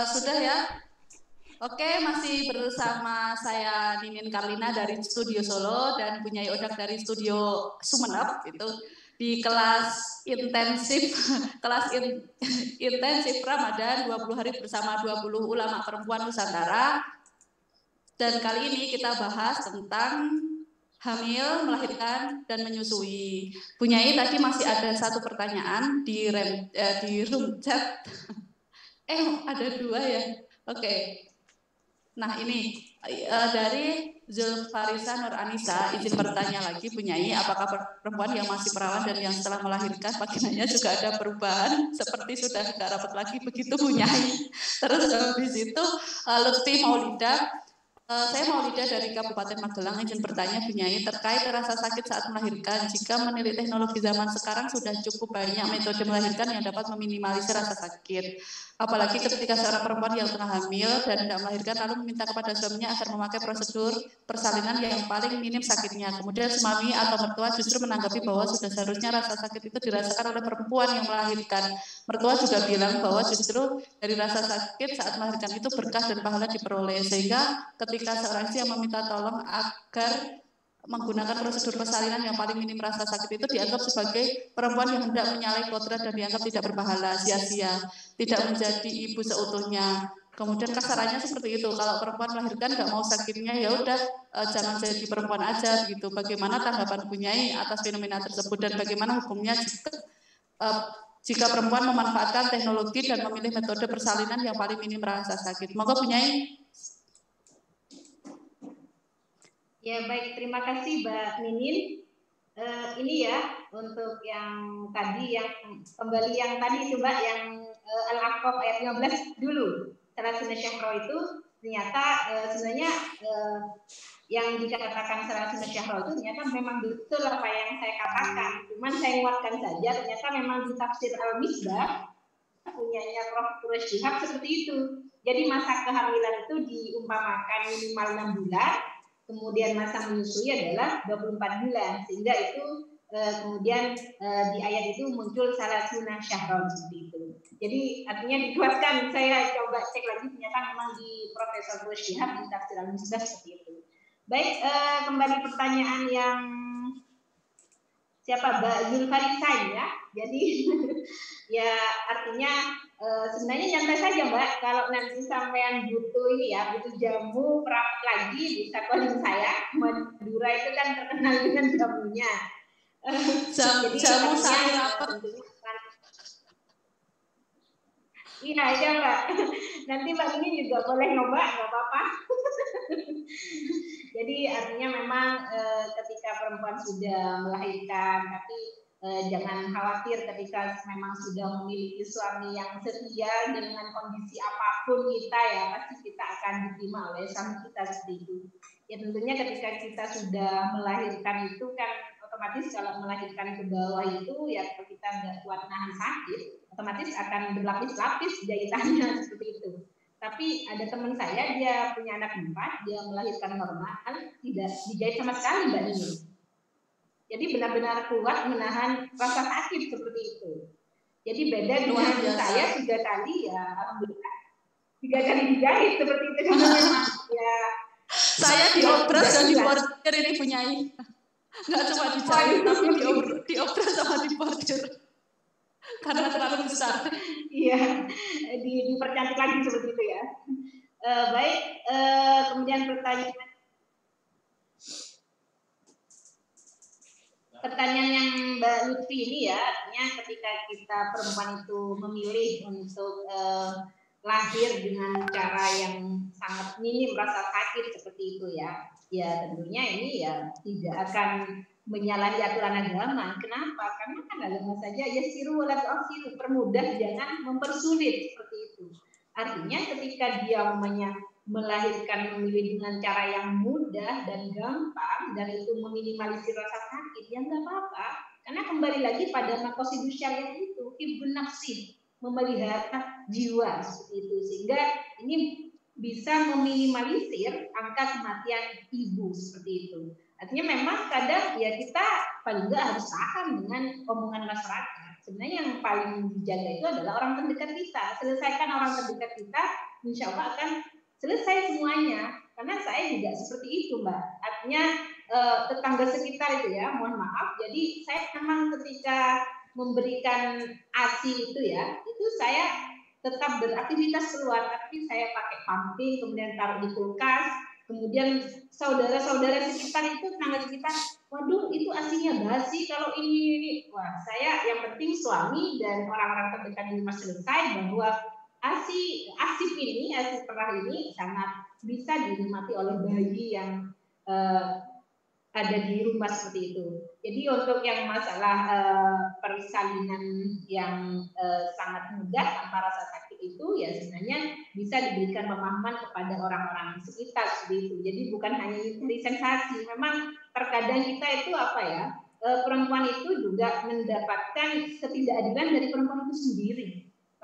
Sudah ya? Oke, masih bersama saya Nimin Karlina dari Studio Solo dan Bunyai Odak dari Studio Sumenep itu di kelas intensif intensif Ramadan 20 hari bersama 20 ulama perempuan Nusantara. Dan kali ini kita bahas tentang hamil, melahirkan, dan menyusui. Bunyai tadi masih ada satu pertanyaan di room chat. Ada dua ya. Oke. Nah ini dari Zulfarisa Nur Anissa izin bertanya lagi Bunyai, apakah perempuan yang masih perawan dan yang setelah melahirkan pakaiannya juga ada perubahan seperti sudah tidak rapat lagi begitu Bunyai. Terus habis itu Lutfi Maulida, saya Maulida dari Kabupaten Magelang izin bertanya Bunyai terkait rasa sakit saat melahirkan. Jika menilik teknologi zaman sekarang sudah cukup banyak metode melahirkan yang dapat meminimalisir rasa sakit. Apalagi ketika seorang perempuan yang tengah hamil dan tidak melahirkan lalu meminta kepada suaminya agar memakai prosedur persalinan yang paling minim sakitnya. Kemudian suami atau mertua justru menanggapi bahwa sudah seharusnya rasa sakit itu dirasakan oleh perempuan yang melahirkan. Mertua juga bilang bahwa justru dari rasa sakit saat melahirkan itu berkah dan pahala diperoleh. Sehingga ketika seorang istri yang meminta tolong agar menggunakan prosedur persalinan yang paling minim rasa sakit itu dianggap sebagai perempuan yang hendak menyalahi kodrat dan dianggap tidak berpahala, sia-sia, tidak menjadi ibu seutuhnya. Kemudian kasarannya seperti itu, kalau perempuan melahirkan nggak mau sakitnya ya udah jangan jadi perempuan aja gitu. Bagaimana tanggapan Bunyai atas fenomena tersebut dan bagaimana hukumnya jika perempuan memanfaatkan teknologi dan memilih metode persalinan yang paling minim rasa sakit? Monggo Bunyai. Ya baik, terima kasih Mbak Ninin. Ini ya untuk yang tadi, yang kembali yang tadi itu Mbak, yang Al-Ahqaf ayat 15 dulu. Salatun Syahro itu ternyata sebenarnya yang dikatakan Salatun Syahro itu ternyata memang betul apa yang saya katakan. Cuman saya nguatkan saja, ternyata memang di tafsir Al-Misbah punyanya Prof. Quraish Shihab seperti itu. Jadi masa kehamilan itu diumpamakan minimal 6 bulan. Kemudian masa menyusui adalah 24 bulan, sehingga itu kemudian di ayat itu muncul salatuna syahron seperti itu. Jadi artinya dikuatkan, saya coba cek lagi ternyata memang di Profesor Quraish Shihab di tafsir Al-Misbah seperti itu. Baik, kembali pertanyaan yang siapa Mbak Zulfarisa ya. Jadi ya artinya sebenarnya nyantai saja Mbak, kalau nanti sampean butuh ini ya, butuh jamu perapat lagi bisa calling saya. Madura itu kan terkenal dengan jamunya. Jadi Jamu saya rapat. Iya aja Mbak. Nanti Mbak ini juga boleh nyoba, nggak apa-apa. Jadi artinya memang ketika perempuan sudah melahirkan, tapi jangan khawatir ketika memang sudah memiliki suami yang setia dengan kondisi apapun kita ya, pasti kita akan diterima oleh suami kita seperti itu. Ya tentunya ketika kita sudah melahirkan itu kan otomatis kalau melahirkan ke bawah itu ya kalau kita nggak kuat nahan sakit, otomatis akan berlapis-lapis jahitannya seperti itu. Tapi ada teman saya, dia punya anak 4, dia melahirkan normal, tidak dijahit sama sekali Mbak Nini. Jadi benar-benar kuat menahan rasa sakit seperti itu. Jadi beda Luar dengan biasa. saya 3 kali ya, alhamdulillah 3 kali dijahit seperti itu. Karena memang ya Saya diobras dan dibordir ini punyai. Nggak cuma dijahit, tapi diobras sama dibordir. Karena terlalu besar. iya dipercantik lagi seperti itu ya. Baik, kemudian pertanyaan yang Mbak Lutfi ini ya, artinya ketika kita perempuan itu memilih untuk lahir dengan cara yang sangat minim rasa sakit seperti itu ya, ya tentunya ini ya tidak akan menyalahi aturan agama. Kenapa? Karena kan agama saja ya siru wala tu'siru, permudah jangan mempersulit seperti itu. Artinya ketika dia melahirkan memilih dengan cara yang mudah dan gampang dan itu meminimalisir rasa sakit, ya nggak apa-apa. Karena kembali lagi pada maqasidus syariah itu, hibdun nafsi, memelihara jiwa seperti itu, sehingga ini bisa meminimalisir angka kematian ibu seperti itu. Artinya memang kadang ya kita paling nggak harus paham dengan omongan masyarakat. Sebenarnya yang paling dijaga itu adalah orang terdekat kita. Selesaikan orang terdekat kita, insya Allah akan selesai semuanya. Karena saya juga seperti itu Mbak. Artinya tetangga sekitar itu ya, mohon maaf. Jadi saya memang ketika memberikan ASI itu ya, itu saya tetap beraktivitas keluar, tapi saya pakai pumping, kemudian taruh di kulkas. Kemudian saudara-saudara sekitar itu, tetangga sekitar, waduh itu asinya basi kalau ini. Wah, saya yang penting suami dan orang-orang terdekat ini masih selesai bahwa asi perah ini sangat bisa dinikmati oleh bayi yang ada di rumah seperti itu. Jadi untuk yang masalah persalinan yang sangat mudah tanpa rasa sakit itu ya sebenarnya bisa diberikan pemahaman kepada orang-orang sekitar seperti itu. Jadi bukan hanya dari sensasi. Memang terkadang kita itu apa ya, perempuan itu juga mendapatkan ketidakadilan dari perempuan itu sendiri.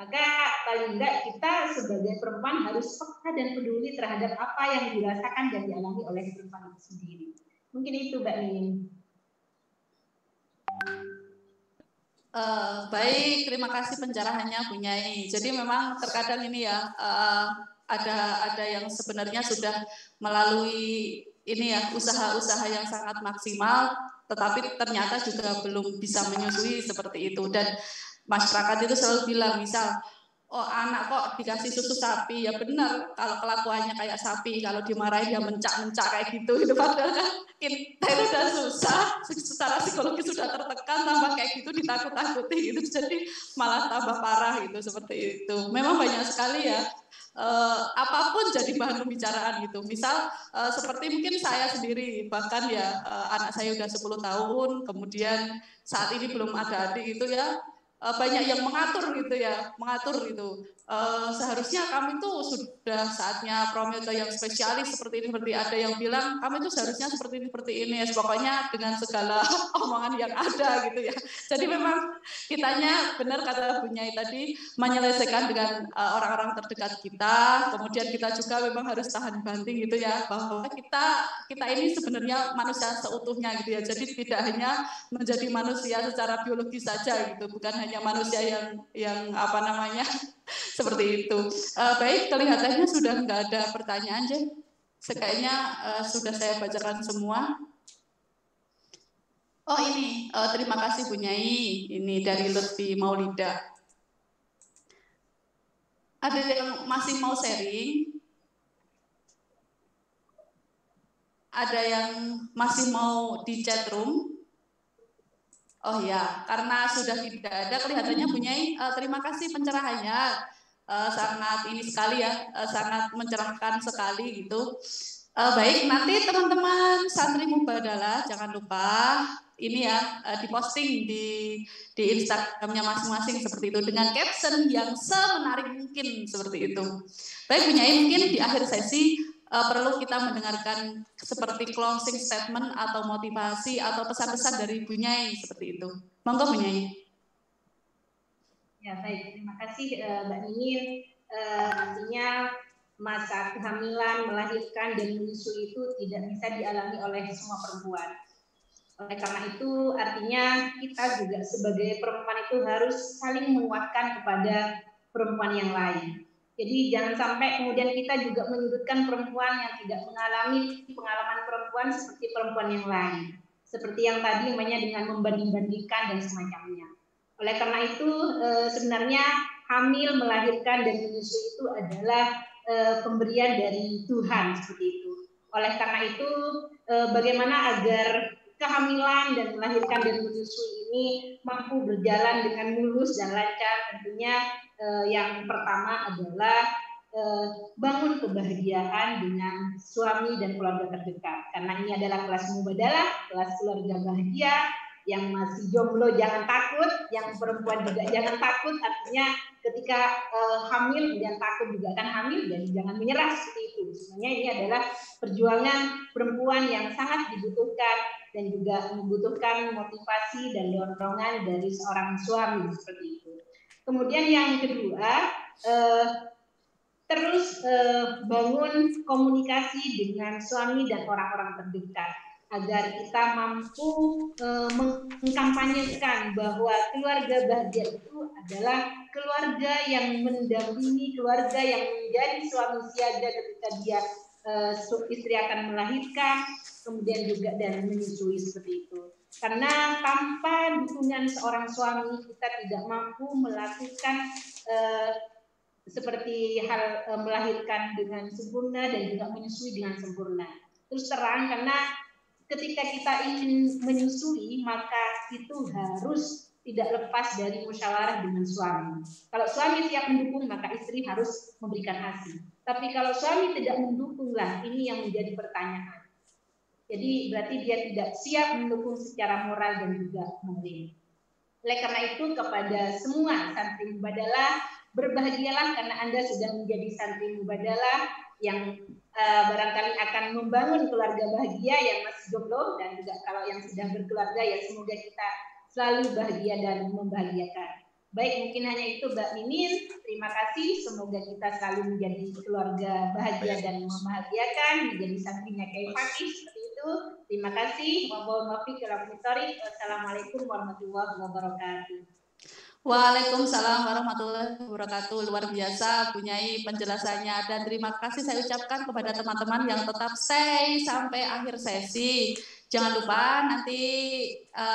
Maka paling enggak kita sebagai perempuan harus peka dan peduli terhadap apa yang dirasakan dan dialami oleh perempuan itu sendiri. Mungkin itu Mbak Nini. Baik, terima kasih pencerahannya Bu Nyai. Jadi memang terkadang ini ya ada yang sebenarnya sudah melalui ini ya usaha-usaha yang sangat maksimal, tetapi ternyata juga belum bisa menyusui seperti itu. Dan masyarakat itu selalu bilang, misal, oh anak kok dikasih susu sapi, ya benar kalau kelakuannya kayak sapi, kalau dimarahin ya mencak-mencak kayak gitu. Itu padahal kan kita itu udah susah, secara psikologis sudah tertekan, tambah kayak gitu ditakut-takuti gitu, jadi malah tambah parah gitu seperti itu. Memang banyak sekali ya. Apapun jadi bahan pembicaraan gitu. Misal seperti mungkin saya sendiri, bahkan ya anak saya udah 10 tahun, kemudian saat ini belum ada adik itu ya, banyak yang mengatur gitu ya, mengatur gitu. Seharusnya kami itu sudah saatnya promote yang spesialis seperti ini, seperti ada yang bilang kami itu seharusnya seperti ini, pokoknya dengan segala omongan yang ada gitu ya. Jadi memang kitanya benar kata Bu Nyai tadi, menyelesaikan dengan orang-orang terdekat kita, kemudian kita juga memang harus tahan banting gitu ya, bahwa kita ini sebenarnya manusia seutuhnya gitu ya. Jadi tidak hanya menjadi manusia secara biologis saja gitu, bukan hanya manusia yang apa namanya seperti itu. Baik, kelihatannya sudah nggak ada pertanyaan, Jen. Kayaknya sudah saya bacakan semua. Oh ini, terima kasih Bu Nyai. Ini dari Lutfi Maulida. Ada yang masih mau sharing? Ada yang masih mau di chat room? Oh ya, karena sudah tidak ada, kelihatannya Bu Nyai, terima kasih pencerahannya, sangat ini sekali ya, sangat mencerahkan sekali gitu. Baik, nanti teman-teman santri Mubadalah jangan lupa ini ya diposting di Instagramnya masing-masing seperti itu dengan caption yang semenarik mungkin seperti itu. Baik Bu Nyai, mungkin di akhir sesi perlu kita mendengarkan seperti closing statement atau motivasi atau pesan-pesan dari Bu Nyai seperti itu. Monggo Bu Nyai. Ya baik, terima kasih Mbak Nini. Artinya masa kehamilan, melahirkan, dan menyusui itu tidak bisa dialami oleh semua perempuan. Oleh karena itu, artinya kita juga sebagai perempuan itu harus saling menguatkan kepada perempuan yang lain. Jadi jangan sampai kemudian kita juga menyudutkan perempuan yang tidak mengalami pengalaman perempuan seperti perempuan yang lain. Seperti yang tadi namanya dengan membanding-bandingkan dan semacamnya. Oleh karena itu, sebenarnya hamil, melahirkan, dan menyusui itu adalah pemberian dari Tuhan seperti itu. Oleh karena itu, bagaimana agar kehamilan dan melahirkan dan menyusui ini mampu berjalan dengan mulus dan lancar, tentunya yang pertama adalah bangun kebahagiaan dengan suami dan keluarga terdekat. Karena ini adalah kelas mubadalah, kelas keluarga bahagia. Yang masih jomblo jangan takut, yang perempuan juga jangan takut. Artinya ketika hamil dan takut juga akan hamil, jadi jangan menyerah seperti itu. Sebenarnya ini adalah perjuangan perempuan yang sangat dibutuhkan dan juga membutuhkan motivasi dan dorongan dari seorang suami seperti itu. Kemudian yang kedua, terus bangun komunikasi dengan suami dan orang-orang terdekat agar kita mampu mengkampanyekan bahwa keluarga bahagia itu adalah keluarga yang mendampingi, keluarga yang menjadi suami siaga ketika dia istri akan melahirkan, kemudian juga dan menyusui seperti itu. Karena tanpa dukungan seorang suami kita tidak mampu melakukan seperti hal melahirkan dengan sempurna dan juga menyusui dengan sempurna. Terus terang, karena ketika kita ingin menyusui maka itu harus tidak lepas dari musyawarah dengan suami. Kalau suami siap mendukung maka istri harus memberikan ASI. Tapi kalau suami tidak mendukunglah, ini yang menjadi pertanyaan. Jadi berarti dia tidak siap mendukung secara moral dan juga moral. Oleh karena itu kepada semua santri mubadalah, berbahagialah karena Anda sudah menjadi santri mubadalah yang barangkali akan membangun keluarga bahagia yang masih jomblo, dan juga kalau yang sudah berkeluarga ya semoga kita selalu bahagia dan membahagiakan. Baik, mungkin hanya itu Mbak Mimin. Terima kasih. Semoga kita selalu menjadi keluarga bahagia dan membahagiakan, menjadi santrinya Kiai Fakih seperti itu. Terima kasih. Wassalamualaikum warahmatullahi wabarakatuh. Waalaikumsalam warahmatullahi wabarakatuh. Luar biasa Bu Nyai penjelasannya, dan terima kasih saya ucapkan kepada teman-teman yang tetap stay sampai akhir sesi. Jangan lupa nanti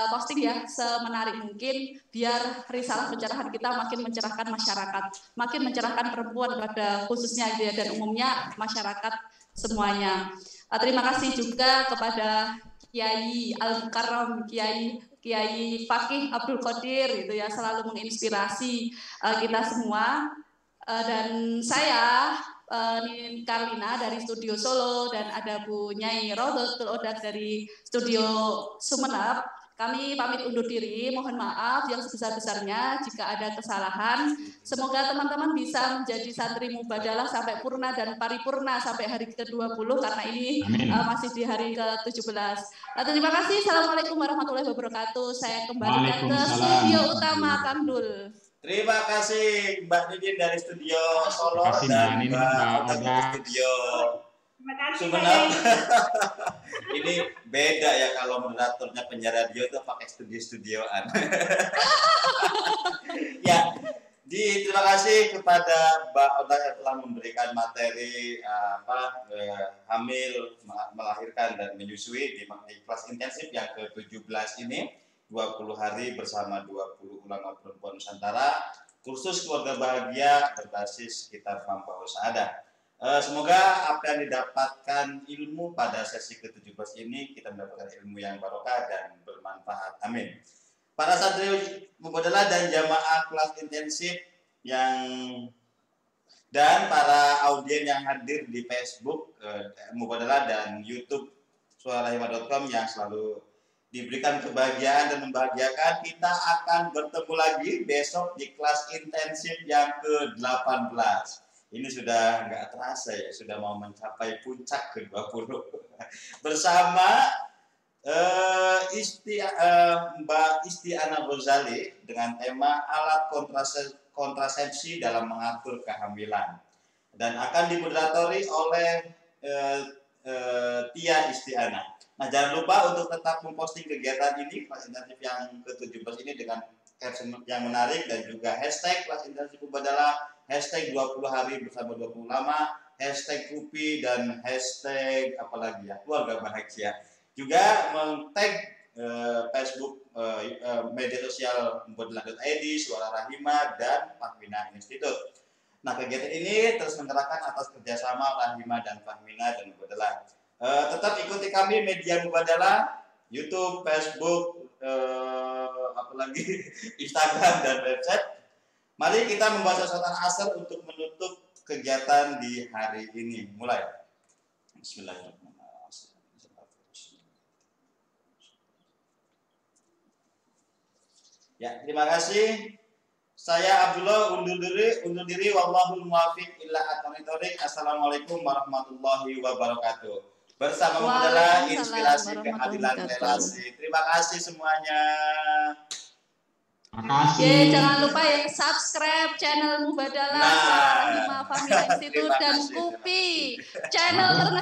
posting ya semenarik mungkin biar risalah pencerahan kita makin mencerahkan masyarakat, makin mencerahkan perempuan pada khususnya gitu ya, dan umumnya masyarakat semuanya. Terima kasih juga kepada Kiai Al-Mukarram, Kiai Fakih Abdul Qadir gitu ya, selalu menginspirasi kita semua. Dan saya Ninin Karlina dari Studio Solo, dan ada Bu Nyai Rodotul Odak dari Studio Sumeneb. Kami pamit undur diri, mohon maaf yang sebesar-besarnya jika ada kesalahan. Semoga teman-teman bisa menjadi santri mubadalah sampai purna dan paripurna sampai hari ke-20, karena ini masih di hari ke-17. Terima kasih. Assalamualaikum warahmatullahi wabarakatuh. Saya kembalikan ke studio utama Kang Dul. Terima kasih Mbak Nidin dari Studio Solo Terima kasih, dan Mbak Mbak Nidin, Oda dari Mbak Studio Terima kasih. Sumeneb. Ini beda ya kalau moderatornya penyiar radio itu pakai studio-studioan. Ya, terima kasih kepada Mbak Oda yang telah memberikan materi hamil, melahirkan dan menyusui di kelas intensif yang ke-17 ini. 20 hari bersama 20 ulama perempuan Nusantara, kursus keluarga bahagia berbasis kitab Mambaul Sa'adah. Semoga apa yang didapatkan ilmu pada sesi ke-17 ini, kita mendapatkan ilmu yang barokah dan bermanfaat. Amin. Para santri mubadalah dan jamaah kelas intensif dan para audien yang hadir di Facebook mubadalah dan YouTube suarahimah.com yang selalu diberikan kebahagiaan dan membahagiakan. Kita akan bertemu lagi besok di kelas intensif yang ke-18. Ini sudah nggak terasa ya, sudah mau mencapai puncak ke-20. Bersama Mbak Istiana Ghazali dengan tema alat kontrasepsi dalam mengatur kehamilan. dan akan dimoderatori oleh Tia Istiana. Nah, jangan lupa untuk tetap memposting kegiatan ini, kelas intensif yang ke-17 ini dengan caption yang menarik dan juga hashtag kelas intensif Mubadalah, hashtag 20 hari bersama 20 ulama, hashtag Kupi, dan hashtag apalagi ya, keluarga bahagia. Juga men-tag Facebook, media sosial Mubadalah.id, Suara Rahimah, dan Fahmina Institute. Nah, kegiatan ini terus menggerakkan atas kerjasama Rahimah dan Fahmina dan Mubadalah. Tetap ikuti kami media Mubadalah, YouTube, Facebook, apalagi Instagram dan website. Mari kita membaca surat Asr untuk menutup kegiatan di hari ini. Mulai. Bismillahirrahmanirrahim. Ya, terima kasih. Saya Abdullah undur diri. Wallahul muwaffiq ila aqwamit thoriq. Assalamualaikum warahmatullahi wabarakatuh. Bersama Mubadalah, inspirasi keadilan relasi. Terima kasih semuanya. Terima kasih. Jangan lupa ya subscribe channel Mubadalah, Suara Rahimah, Fahmina Institute, dan Kupi, channel